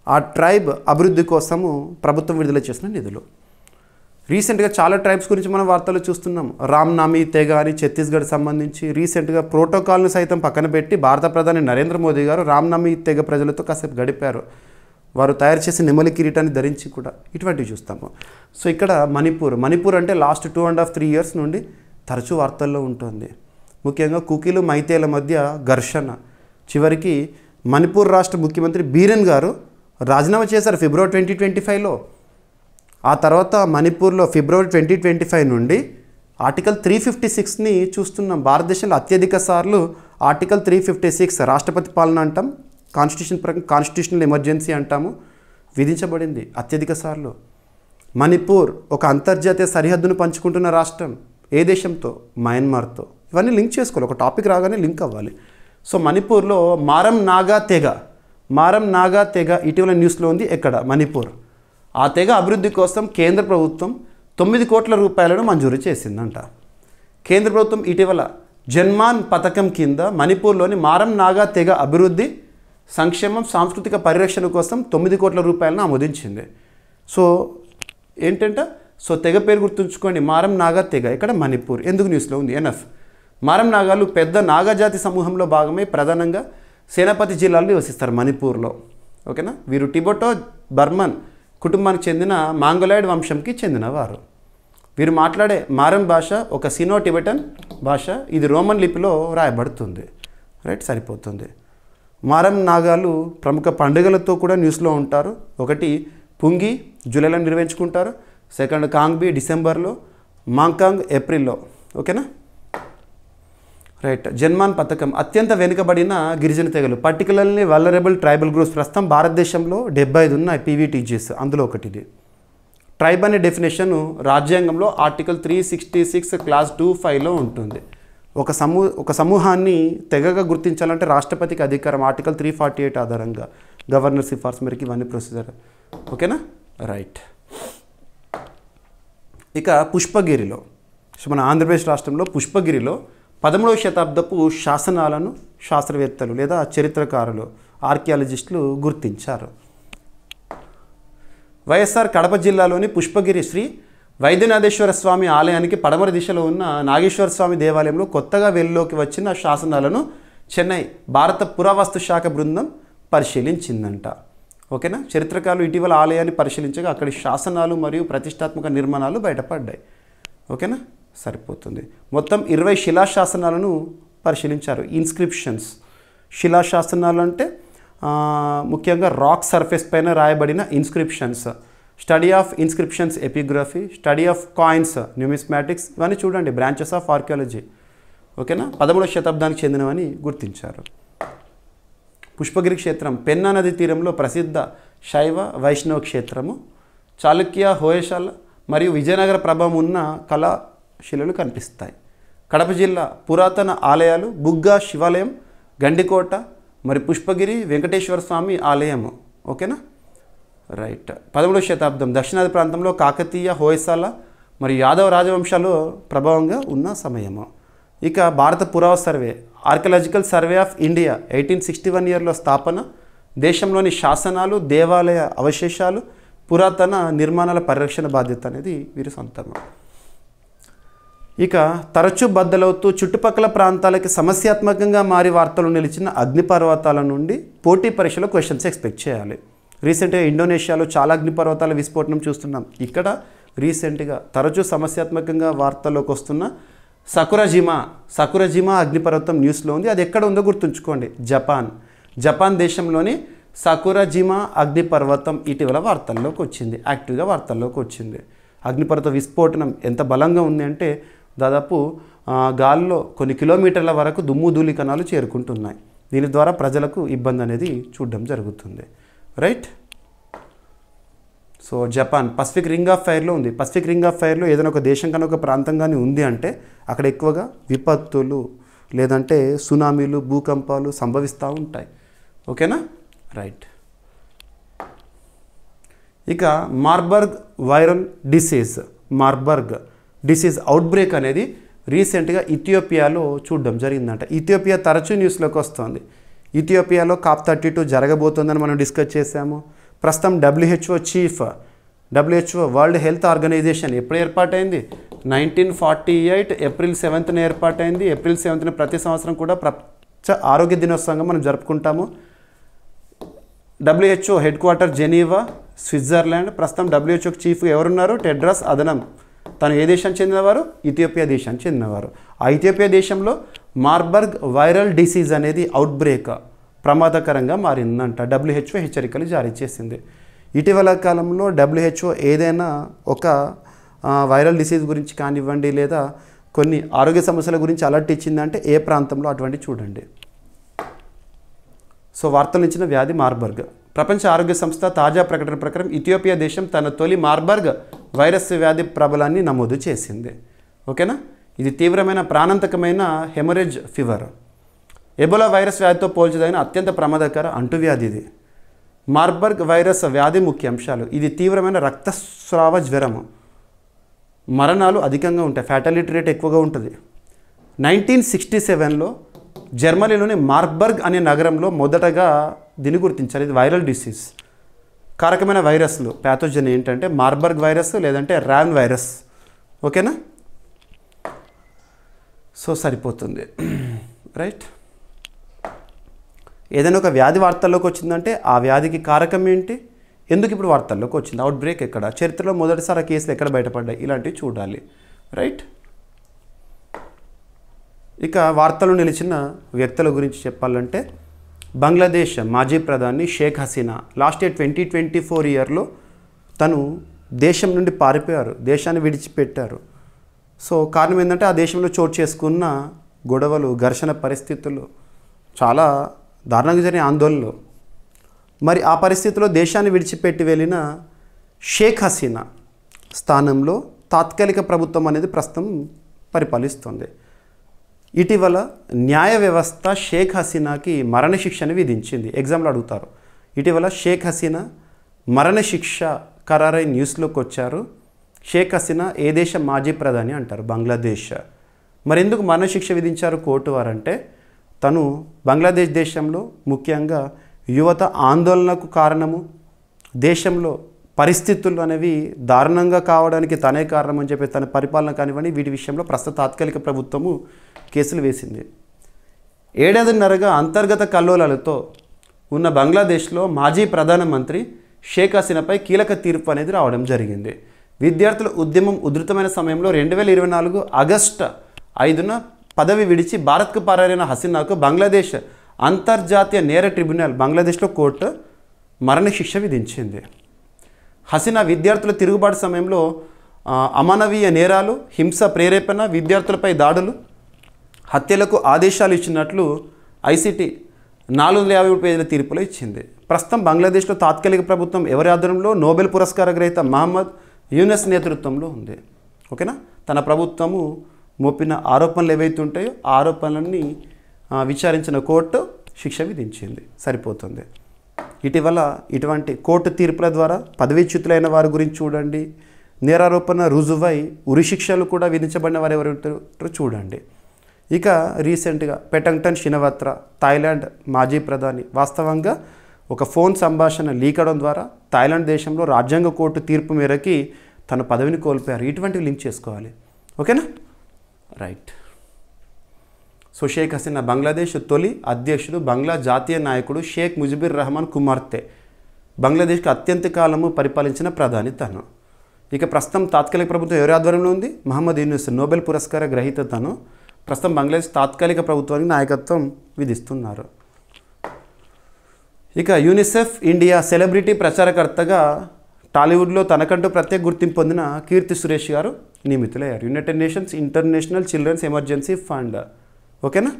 ఆ ట్రైబ్ అభివృద్ధి కోసము ప్రభుత్వం విడుదల చేసిన నిధులు. రీసెంట్గా చాలా ట్రైబ్స్ గురించి మనం వార్తలు చూస్తున్నాం. రామ్నామీ తెగ అని ఛత్తీస్గఢ్ సంబంధించి రీసెంట్గా ప్రోటోకాల్ను సైతం పక్కన పెట్టి భారత ప్రధాని నరేంద్ర మోదీ గారు రామ్నామీ తెగ ప్రజలతో కాసేపు గడిపారు. వారు తయారు చేసి నెమలి కిరీటాన్ని ధరించి కూడా ఇటువంటివి చూస్తాము. సో ఇక్కడ మణిపూర్ అంటే లాస్ట్ 2.5-3 years నుండి తరచూ వార్తల్లో ఉంటుంది. ముఖ్యంగా కుకీలు మైతేల మధ్య ఘర్షణ. చివరికి మణిపూర్ రాష్ట్ర ముఖ్యమంత్రి బీరెన్ గారు రాజీనామా చేశారు ఫిబ్రవరి 2025లో. ఆ తర్వాత మణిపూర్లో ఫిబ్రవరి 2025 నుండి ఆర్టికల్ 356ని చూస్తున్నాం. భారతదేశంలో అత్యధిక సార్లు ఆర్టికల్ 356 రాష్ట్రపతి పాలన అంటాం, కాన్స్టిట్యూషన్ ప్రకారం కాన్స్టిట్యూషనల్ ఎమర్జెన్సీ అంటాము, విధించబడింది అత్యధిక సార్లు. మణిపూర్ ఒక అంతర్జాతీయ సరిహద్దును పంచుకుంటున్న రాష్ట్రం. ఏ దేశంతో? మయన్మార్తో. ఇవన్నీ లింక్ చేసుకోవాలి, ఒక టాపిక్ రాగానే లింక్ అవ్వాలి. సో మణిపూర్లో మారం నాగా తెగ ఇటీవల న్యూస్లో ఉంది. ఎక్కడ? మణిపూర్. ఆ తెగ అభివృద్ధి కోసం కేంద్ర ప్రభుత్వం 9 కోట్ల రూపాయలను మంజూరు చేసిందంట. కేంద్ర ప్రభుత్వం ఇటీవల జన్మాన్ పథకం కింద మణిపూర్లోని మారం నాగా తెగ అభివృద్ధి, సంక్షేమం, సాంస్కృతిక పరిరక్షణ కోసం 9 కోట్ల రూపాయలను ఆమోదించింది. సో ఏంటంటే తెగ పేరు గుర్తుంచుకోండి, మారం నాగా తెగ. ఇక్కడ మణిపూర్. ఎందుకు న్యూస్లో ఉంది? ఎనఫ్. మారం నాగాలు పెద్ద నాగాజాతి సమూహంలో భాగమై ప్రధానంగా సేనాపతి జిల్లాలో నివసిస్తారు మణిపూర్లో. ఓకేనా? వీరు టిబెటో బర్మన్ కుటుంబానికి చెందిన మాంగోలాయిడ్ వంశంకి చెందినవారు. వీరు మాట్లాడే మారం భాష ఒక సినో టిబెటన్ భాష. ఇది రోమన్ లిపిలో రాయబడుతుంది. రైట్, సరిపోతుంది. మారం నాగాలు ప్రముఖ పండుగలతో కూడా న్యూస్లో ఉంటారు. ఒకటి పుంగి జూలైలో నిర్వహించుకుంటారు. సెకండ్ కాంగ్బి డిసెంబర్లో, మాంకాంగ్ ఏప్రిల్లో. ఓకేనా? రైట్. జన్మాన్ పథకం అత్యంత వెనుకబడిన గిరిజన తెగలు, పర్టికులర్లీ వల్నరబుల్ ట్రైబల్ గ్రూప్స్. ప్రస్తుతం భారతదేశంలో 75 ఉన్నాయి పీవీటీజీస్. అందులో ఒకటిది. ట్రైబ్ అనే డెఫినేషన్ రాజ్యాంగంలో ఆర్టికల్ 366 క్లాస్ 2(5)లో ఉంటుంది. ఒక సమూహాన్ని తెగగా గుర్తించాలంటే రాష్ట్రపతికి అధికారం. ఆర్టికల్ 348 ఆధారంగా గవర్నర్ సిఫార్సు మేరకు ఇవన్నీ ప్రొసీజర్. ఓకేనా? రైట్. ఇక పుష్పగిరిలో, మన ఆంధ్రప్రదేశ్ రాష్ట్రంలో పుష్పగిరిలో 13వ శతాబ్దపు శాసనాలను శాస్త్రవేత్తలు లేదా చరిత్రకారులు, ఆర్కియాలజిస్టులు గుర్తించారు. వైఎస్ఆర్ కడప జిల్లాలోని పుష్పగిరి శ్రీ వైద్యనాథేశ్వర స్వామి ఆలయానికి పడమర దిశలో ఉన్న నాగేశ్వర స్వామి దేవాలయంలో కొత్తగా వెలుగులోకి వచ్చిన శాసనాలను చెన్నై భారత పురావస్తు శాఖ బృందం పరిశీలించిందంట. ఓకేనా? చరిత్రకారులు ఇటీవల ఆలయాన్ని పరిశీలించగా అక్కడి శాసనాలు మరియు ప్రతిష్టాత్మక నిర్మాణాలు బయటపడ్డాయి. ఓకేనా? సరిపోతుంది. మొత్తం 20 శిలాశాసనాలను పరిశీలించారు. ఇన్స్క్రిప్షన్స్. శిలాశాసనాలు అంటే ముఖ్యంగా రాక్ సర్ఫేస్ పైన రాయబడిన inscriptions. Study of inscriptions epigraphy, study of coins, numismatics, ఇవన్నీ చూడండి, బ్రాంచెస్ ఆఫ్ ఆర్కియాలజీ. ఓకేనా? 13వ శతాబ్దానికి చెందినవని గుర్తించారు. పుష్పగిరి క్షేత్రం పెన్నా నది తీరంలో ప్రసిద్ధ శైవ వైష్ణవ క్షేత్రము. చాళుక్య, హోయశాల మరియు విజయనగర ప్రభావం ఉన్న కళాశిలలు కనిపిస్తాయి. కడప జిల్లా పురాతన ఆలయాలు బుగ్గా శివాలయం, గండికోట మరి పుష్పగిరి వెంకటేశ్వర స్వామి ఆలయము. ఓకేనా? రైట్. 13వ శతాబ్దం దక్షిణాది ప్రాంతంలో కాకతీయ, హోయసాల మరియు యాదవ రాజవంశాలు ప్రభావంగా ఉన్న సమయము. ఇక భారత పురావస్తు survey, archaeological survey of India 1861 ఇయర్లో స్థాపన. దేశంలోని శాసనాలు, దేవాలయ అవశేషాలు, పురాతన నిర్మాణాల పరిరక్షణ బాధ్యత అనేది వీరి సొంతము. ఇక తరచూ బద్దలవుతూ చుట్టుపక్కల ప్రాంతాలకి సమస్యాత్మకంగా మారి వార్తలు నిలిచిన అగ్నిపర్వతాల నుండి పోటీ పరీక్షలో క్వశ్చన్స్ ఎక్స్పెక్ట్ చేయాలి. రీసెంట్గా ఇండోనేషియాలో చాలా అగ్నిపర్వతాల విస్ఫోటనం చూస్తున్నాం. ఇక్కడ రీసెంట్గా తరచూ సమస్యాత్మకంగా వార్తల్లోకి వస్తున్న సకురజిమా అగ్నిపర్వతం న్యూస్లో ఉంది. అది ఎక్కడ ఉందో గుర్తుంచుకోండి. జపాన్ దేశంలోని సకురజిమా అగ్నిపర్వతం ఇటీవల వార్తల్లోకి వచ్చింది, యాక్టివ్గా వార్తల్లోకి వచ్చింది. అగ్నిపర్వత విస్ఫోటనం ఎంత బలంగా ఉంది అంటే దాదాపు గాల్లో కొన్ని కిలోమీటర్ల వరకు దుమ్ము ధూళి కణాలు చేరుకుంటున్నాయి. దీని ద్వారా ప్రజలకు ఇబ్బంది అనేది చూడడం జరుగుతుంది. Right. So Japan Pacific ring of ఫైర్లో ఉంది. పసిఫిక్ రింగ్ ఆఫ్ ఫైర్లో ఏదైనా ఒక దేశం కన్నా ఒక ప్రాంతం కానీ ఉంది అంటే అక్కడ ఎక్కువగా విపత్తులు లేదంటే సునామీలు, భూకంపాలు సంభవిస్తూ ఉంటాయి. ఓకేనా? రైట్. ఇక మార్బర్గ్ వైరల్ డిసీజ్ అవుట్బ్రేక్ అనేది రీసెంట్గా ఇథియోపియాలో చూడడం జరిగిందంట. ఇథియోపియా తరచూ న్యూస్లోకి వస్తుంది. ఇథియోపియాలో COP32 జరగబోతుందని మనం డిస్కస్ చేసాము. ప్రస్తుతం WHO chief. WHO world health organisation ఎప్పుడు ఏర్పాటైంది? 1948 ఏప్రిల్ 7న ఏర్పాటైంది. ఏప్రిల్ 7న ప్రతి సంవత్సరం కూడా ప్రపంచ ఆరోగ్య దినోత్సవంగా మనం జరుపుకుంటాము. WHO head quarter Geneva, Switzerland. ప్రస్తుతం డబ్ల్యూహెచ్ఓకి చీఫ్ ఎవరున్నారు? టెడ్రస్ అదనం. తను ఏ దేశానికి చెందినవారు? ఇథియోపియా దేశానికి చెందినవారు. ఆ ఇథియోపియా దేశంలో మార్బర్గ్ వైరల్ డిసీజ్ అనేది అవుట్బ్రేక్ ప్రమాదకరంగా మారిందంట. డబ్ల్యూహెచ్ఓ హెచ్చరికలు జారీ చేసింది. ఇటీవల కాలంలో డబ్ల్యూహెచ్ఓ ఏదైనా ఒక వైరల్ డిసీజ్ గురించి కానివ్వండి లేదా కొన్ని ఆరోగ్య సమస్యల గురించి అలర్ట్ ఇచ్చిందంటే ఏ ప్రాంతంలో అటువంటి చూడండి. సో వార్తలు ఇచ్చిన వ్యాధి మార్బర్గ్. ప్రపంచ ఆరోగ్య సంస్థ తాజా ప్రకటన ప్రకారం ఇథియోపియా దేశం తన తొలి మార్బర్గ్ వైరస్ వ్యాధి ప్రబలాన్ని నమోదు చేసింది. ఓకేనా? ఇది తీవ్రమైన ప్రాణాంతకమైన హెమరేజ్ ఫీవర్. ఎబోలా వైరస్ వ్యాధితో పోల్చదగిన అత్యంత ప్రమాదకర అంటువ్యాధి ఇది. మార్బర్గ్ వైరస్ వ్యాధి ముఖ్య అంశాలు: ఇది తీవ్రమైన రక్తస్రావ జ్వరము, మరణాలు అధికంగా ఉంటాయి, ఫ్యాటాలిటీ రేట్ ఎక్కువగా ఉంటుంది. 1967లో జర్మనీలోని మార్బర్గ్ అనే నగరంలో మొదటగా దీన్ని గుర్తించారు. ఇది వైరల్ డిసీజ్. కారకమైన వైరస్లు ప్యాథోజన్ ఏంటంటే మార్బర్గ్ వైరస్ లేదంటే ర్యాన్ వైరస్. ఓకేనా? సో సరిపోతుంది, రైట్? ఏదైనా ఒక వ్యాధి వార్తల్లోకి వచ్చిందంటే ఆ వ్యాధికి కారకం ఏంటి, ఎందుకు ఇప్పుడు వార్తల్లోకి వచ్చింది, అవుట్ బ్రేక్ ఎక్కడ, చరిత్రలో మొదటిసారి కేసులు ఎక్కడ బయటపడ్డాయి, ఇలాంటివి చూడాలి, రైట్? ఇక వార్తలు నిలిచిన వ్యక్తుల గురించి చెప్పాలంటే బంగ్లాదేశ్ మాజీ ప్రధాని షేక్ హసీనా లాస్ట్ ఇయర్ 2024 ఇయర్లో తను దేశం నుండి పారిపోయారు, దేశాన్ని విడిచిపెట్టారు. సో కారణం ఏంటంటే ఆ దేశంలో చోటు చేసుకున్న గొడవలు, ఘర్షణ పరిస్థితులు, చాలా దారుణంగా జరిగిన ఆందోళనలు. మరి ఆ పరిస్థితిలో దేశాన్ని విడిచిపెట్టి వెళ్ళిన షేక్ హసీనా స్థానంలో తాత్కాలిక ప్రభుత్వం అనేది ప్రస్తుతం పరిపాలిస్తుంది. ఇటీవల న్యాయ వ్యవస్థ షేక్ హసీనాకి మరణశిక్షను విధించింది. ఎగ్జామ్లో అడుగుతారు. ఇటీవల షేక్ హసీనా మరణశిక్ష ఖరారై న్యూస్లోకి వచ్చారు. షేక్ హసీనా ఏ దేశ మాజీ ప్రధాని అంటారు? బంగ్లాదేశ్. మరి ఎందుకు మరణశిక్ష విధించారు కోర్టు వారంటే తను బంగ్లాదేశ్ దేశంలో ముఖ్యంగా యువత ఆందోళనకు కారణము, దేశంలో పరిస్థితులు అనేవి దారుణంగా కావడానికి తనే కారణం అని చెప్పి తన పరిపాలన కానివ్వండి వీటి విషయంలో ప్రస్తుత తాత్కాలిక ప్రభుత్వము కేసులు వేసింది. 7.5 అంతర్గత కల్లోలాలతో ఉన్న బంగ్లాదేశ్లో మాజీ ప్రధానమంత్రి షేక్ హసీనాపై కీలక తీర్పు అనేది రావడం జరిగింది. విద్యార్థుల ఉద్యమం ఉధృతమైన సమయంలో 2024 ఆగస్టు 5న పదవి విడిచి భారత్కు పారైన హసీనాకు బంగ్లాదేశ్ అంతర్జాతీయ నేర ట్రిబ్యునల్ బంగ్లాదేశ్లో కోర్టు మరణశిక్ష విధించింది. హసీనా విద్యార్థుల తిరుగుబాటు సమయంలో అమానవీయ నేరాలు, హింస ప్రేరేపణ, విద్యార్థులపై దాడులు, హత్యలకు ఆదేశాలు ఇచ్చినట్లు ఐసీటీ 453 పేజీల తీర్పులో ఇచ్చింది. ప్రస్తుతం బంగ్లాదేశ్లో తాత్కాలిక ప్రభుత్వం ఎవరి ఆధ్వర్యంలో? నోబెల్ పురస్కార గ్రహీత మహమ్మద్ యూనస్ నేతృత్వంలో ఉంది. ఓకేనా? తన ప్రభుత్వము మోపిన ఆరోపణలు ఏవైతే ఉంటాయో ఆ ఆరోపణలన్నీ విచారించిన కోర్టు శిక్ష విధించింది. సరిపోతుంది. ఇటీవల ఇటువంటి కోర్టు తీర్పుల ద్వారా పదవీచ్యుతులైన వారి గురించి చూడండి, నేరారోపణ రుజువై ఉరిశిక్షలు కూడా విధించబడిన వారు ఎవరు చూడండి. ఇక రీసెంట్గా పెటంగ్టన్ షినవత్ర థాయిలాండ్ మాజీ ప్రధాని వాస్తవంగా ఒక ఫోన్ సంభాషణ లీక్ అవడం ద్వారా థాయిలాండ్ దేశంలో రాజ్యాంగ కోర్టు తీర్పు మేరకి తన పదవిని కోల్పోయారు. ఇటువంటివి లింక్ చేసుకోవాలి. ఓకేనా? రైట్. సో షేక్ హసీనా బంగ్లాదేశ్ తొలి అధ్యక్షుడు, బంగ్లా జాతీయ నాయకుడు షేక్ ముజిబుర్ రహమాన్ కుమార్తె. బంగ్లాదేశ్కి అత్యంత కాలము పరిపాలించిన ప్రధాని తను. ఇక ప్రస్తుతం తాత్కాలిక ప్రభుత్వం ఎవరి ఆధ్వర్యంలో ఉంది? మహమ్మద్ యూనస్ నోబెల్ పురస్కార గ్రహీత తను. ప్రస్తుతం బంగ్లాదేశ్ తాత్కాలిక ప్రభుత్వానికి నాయకత్వం విధిస్తున్నారు. ఇక యూనిసెఫ్ ఇండియా సెలబ్రిటీ ప్రచారకర్తగా టాలీవుడ్లో తనకంటూ ప్రత్యేక గుర్తింపు పొందిన కీర్తి సురేష్ గారు నియమితులయ్యారు. United nations international children's emergency fund. ఓకేనా?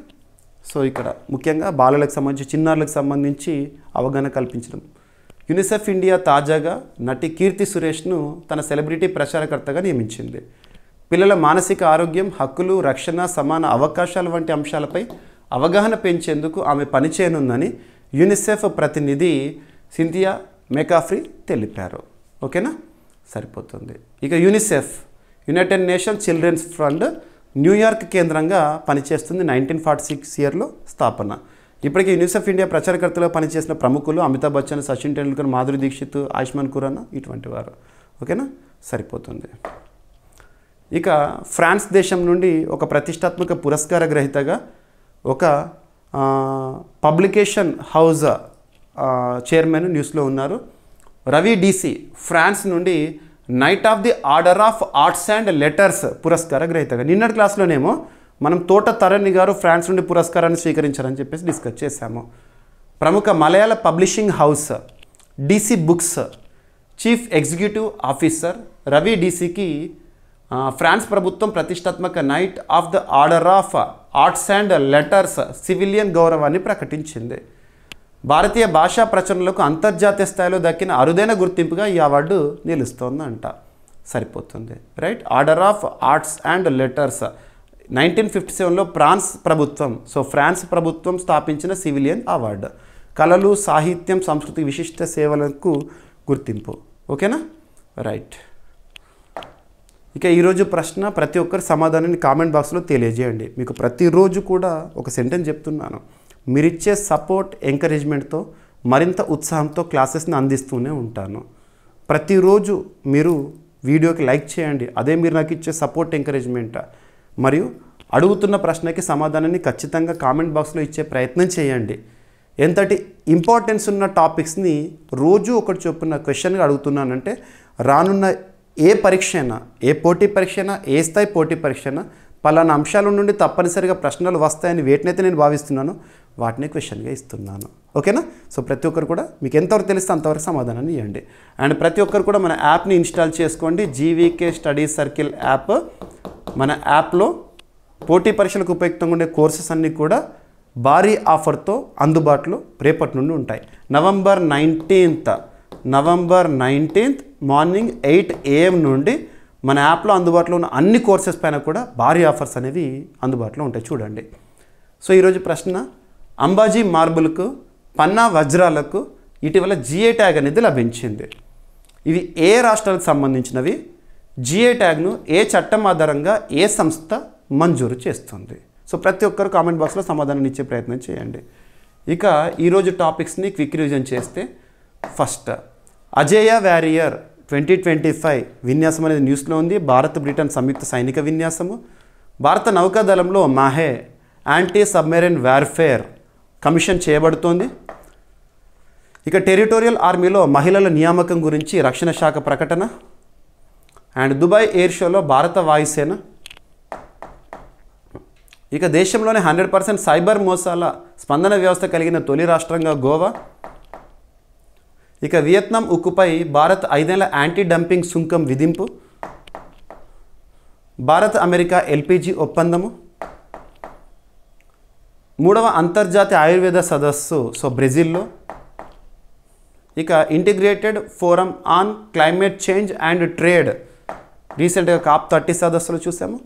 సో ఇక్కడ ముఖ్యంగా బాలలకు సంబంధించి, చిన్నారులకు సంబంధించి అవగాహన కల్పించడం. యూనిసెఫ్ ఇండియా తాజాగా నటి కీర్తి సురేష్ను తన సెలబ్రిటీ ప్రచారకర్తగా నియమించింది. పిల్లల మానసిక ఆరోగ్యం, హక్కులు, రక్షణ, సమాన అవకాశాలు వంటి అంశాలపై అవగాహన పెంచేందుకు ఆమె పనిచేయనుందని యూనిసెఫ్ ప్రతినిధి సింథియా మెకాఫ్రీ తెలిపారు. ఓకేనా? సరిపోతుంది. ఇక UNICEF united nations children's fund New York కేంద్రంగా పనిచేస్తుంది. 1946 ఇయర్లో స్థాపన. ఇప్పటికే యూనిసెఫ్ ఇండియా ప్రచారకర్తలుగా పనిచేసిన ప్రముఖులు అమితాబ్ బచ్చన్, సచిన్ టెండూల్కర్, మాధురి దీక్షిత్, ఆయుష్మాన్ ఖురానా ఇటువంటి వారు. ఓకేనా, సరిపోతుంది. ఇక ఫ్రాన్స్ దేశం నుండి ఒక ప్రతిష్టాత్మక పురస్కార గ్రహీతగా ఒక పబ్లికేషన్ హౌస్ చైర్మన్ న్యూస్లో ఉన్నారు. రవి డీసీ ఫ్రాన్స్ నుండి knight of the order of Arts and letters పురస్కార గ్రహీతగా. నిన్నటి క్లాస్లోనేమో మనం తోట తరణి గారు ఫ్రాన్స్ నుండి పురస్కారాన్ని స్వీకరించారని చెప్పేసి డిస్కస్ చేశాము. ప్రముఖ Malayalam publishing house DC Books chief executive officer Ravi డీసీకి ఫ్రాన్స్ ప్రభుత్వం ప్రతిష్టాత్మక Knight of the Order of Arts and Letters civilian గౌరవాన్ని ప్రకటించింది. భారతీయ భాషా ప్రచురణలకు అంతర్జాతీయ స్థాయిలో దక్కిన అరుదైన గుర్తింపుగా ఈ అవార్డు నిలుస్తోందంట. సరిపోతుంది, right. Order of Arts and Letters 1957లో ఫ్రాన్స్ ప్రభుత్వం స్థాపించిన సివిలియన్ అవార్డు. కళలు, సాహిత్యం, సంస్కృతి విశిష్ట సేవలకు గుర్తింపు. ఓకేనా, రైట్. ఇక ఈరోజు ప్రశ్న ప్రతి ఒక్కరి సమాధానాన్ని కామెంట్ బాక్స్లో తెలియజేయండి. మీకు ప్రతిరోజు కూడా ఒక సెంటెన్స్ చెప్తున్నాను. మీరిచ్చే సపోర్ట్, ఎంకరేజ్మెంట్తో మరింత ఉత్సాహంతో క్లాసెస్ని అందిస్తూనే ఉంటాను. ప్రతిరోజు మీరు వీడియోకి లైక్ చేయండి, అదే మీరు నాకు ఇచ్చే సపోర్ట్, ఎంకరేజ్మెంట్. మరియు అడుగుతున్న ప్రశ్నకి సమాధానాన్ని ఖచ్చితంగా కామెంట్ బాక్స్లో ఇచ్చే ప్రయత్నం చేయండి. ఎంతటి ఇంపార్టెన్స్ ఉన్న టాపిక్స్ని రోజు ఒకటి చొప్పున క్వశ్చన్గా అడుగుతున్నానంటే రానున్న ఏ పరీక్ష అయినా, ఏ పోటీ పరీక్ష అయినా, ఏ స్థాయి పోటీ పరీక్ష అయినా పలానా అంశాల నుండి తప్పనిసరిగా ప్రశ్నలు వస్తాయని వేటినైతే నేను భావిస్తున్నానో వాటిని క్వశ్చన్గా ఇస్తున్నాను. ఓకేనా. సో ప్రతి ఒక్కరు కూడా మీకు ఎంతవరకు తెలిస్తే అంతవరకు సమాధానాన్ని ఇవ్వండి. అండ్ ప్రతి ఒక్కరు కూడా మన యాప్ని ఇన్స్టాల్ చేసుకోండి. GVK study circle app. మన యాప్లో పోటీ పరీక్షలకు ఉపయుక్తంగా ఉండే కోర్సెస్ అన్నీ కూడా భారీ ఆఫర్తో అందుబాటులో రేపటి నుండి ఉంటాయి. నవంబర్ 19th మార్నింగ్ 8 AM నుండి మన యాప్లో అందుబాటులో ఉన్న అన్ని కోర్సెస్ పైన కూడా భారీ ఆఫర్స్ అనేవి అందుబాటులో ఉంటాయి. చూడండి. సో ఈరోజు ప్రశ్న, అంబాజీ మార్బుల్కు, పన్నా వజ్రాలకు ఇటీవల జిఐ ట్యాగ్ అనేది లభించింది. ఇవి ఏ రాష్ట్రాలకు సంబంధించినవి? జిఐ ట్యాగ్ను ఏ చట్టం ఆధారంగా ఏ సంస్థ మంజూరు చేస్తుంది? సో ప్రతి ఒక్కరు కామెంట్ బాక్స్లో సమాధానం ఇచ్చే ప్రయత్నం చేయండి. ఇక ఈరోజు టాపిక్స్ని క్విక్ రివిజన్ చేస్తే, ఫస్ట్ అజేయ వారియర్ 2025 విన్యాసం అనేది న్యూస్లో ఉంది. భారత్ బ్రిటన్ సంయుక్త సైనిక విన్యాసము. భారత నౌకాదళంలో Mahe anti submarine warfare commission చేయబడుతోంది. ఇక టెరిటోరియల్ ఆర్మీలో మహిళల నియామకం గురించి రక్షణ శాఖ ప్రకటన. అండ్ దుబాయ్ ఎయిర్ షోలో భారత వాయుసేన. ఇక దేశంలోనే 100% సైబర్ మోసాల స్పందన వ్యవస్థ కలిగిన తొలి రాష్ట్రంగా గోవా. ఇక వియత్నాం ఉక్కుపై భారత్ 5 ఏళ్ల యాంటీ డంపింగ్ సుంకం విధింపు. భారత్ అమెరికా ఎల్పిజి ఒప్పందము. 3వ అంతర్జాతీయ ఆయుర్వేద సదస్సు బ్రెజిల్లో. ఇక integrated forum on climate change and trade రీసెంట్గా COP30 సదస్సులో చూసాము.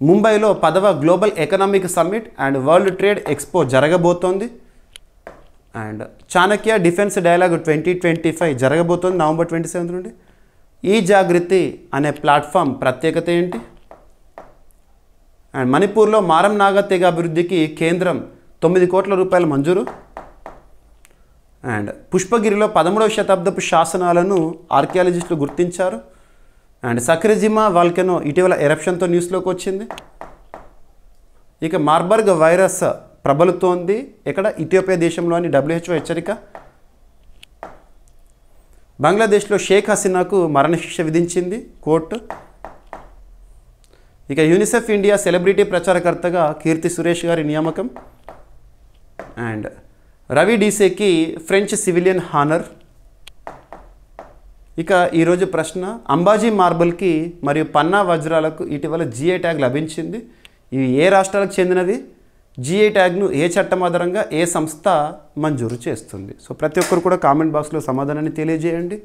ముంబైలో 10వ global economic summit and world trade expo జరగబోతోంది. అండ్ చాణక్య డిఫెన్స్ డైలాగ్ 2025 జరగబోతోంది నవంబర్ 27 నుండి. ఈ జాగృతి అనే ప్లాట్ఫామ్ ప్రత్యేకత ఏంటి? అండ్ మణిపూర్లో మారం నాగా తెగ అభివృద్ధికి కేంద్రం 9 కోట్ల రూపాయలు మంజూరు. అండ్ పుష్పగిరిలో 13వ శతాబ్దపు శాసనాలను ఆర్కియాలజిస్టులు గుర్తించారు. అండ్ సక్రెజిమా వాల్కెనో ఇటీవల ఎరప్షన్తో న్యూస్లోకి వచ్చింది. ఇక మార్బర్గ్ వైరస్ ప్రబలుతోంది. ఎక్కడ? ఇథియోపియా దేశంలోని WHO హెచ్చరిక. బంగ్లాదేశ్లో షేక్ హసీనాకు మరణశిక్ష విధించింది కోర్టు. ఇక యూనిసెఫ్ ఇండియా సెలబ్రిటీ ప్రచారకర్తగా కీర్తి సురేష్ గారి నియామకం. అండ్ రవి డీసీకి ఫ్రెంచ్ సివిలియన్ హానర్. ఇక ఈరోజు ప్రశ్న, అంబాజీ మార్బుల్కి మరియు పన్నా వజ్రాలకు ఇటీవల జిఐ ట్యాగ్ లభించింది. ఇవి ఏ రాష్ట్రాలకు చెందినవి? జిఐ ట్యాగ్ను ఏ చట్టం ఆధారంగా ఏ సంస్థ మంజూరు చేస్తుంది? సో ప్రతి ఒక్కరు కూడా కామెంట్ బాక్స్లో సమాధానాన్ని తెలియజేయండి.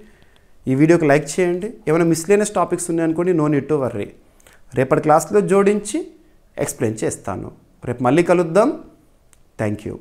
ఈ వీడియోకి లైక్ చేయండి. ఏమైనా మిస్లేనియస్ టాపిక్స్ ఉన్నాయనుకోండి, నో నీడ్ టు వర్రీ. రేపటి క్లాస్లో జోడించి ఎక్స్ప్లెయిన్ చేస్తాను. రేపు మళ్ళీ కలుద్దాం. Thank you.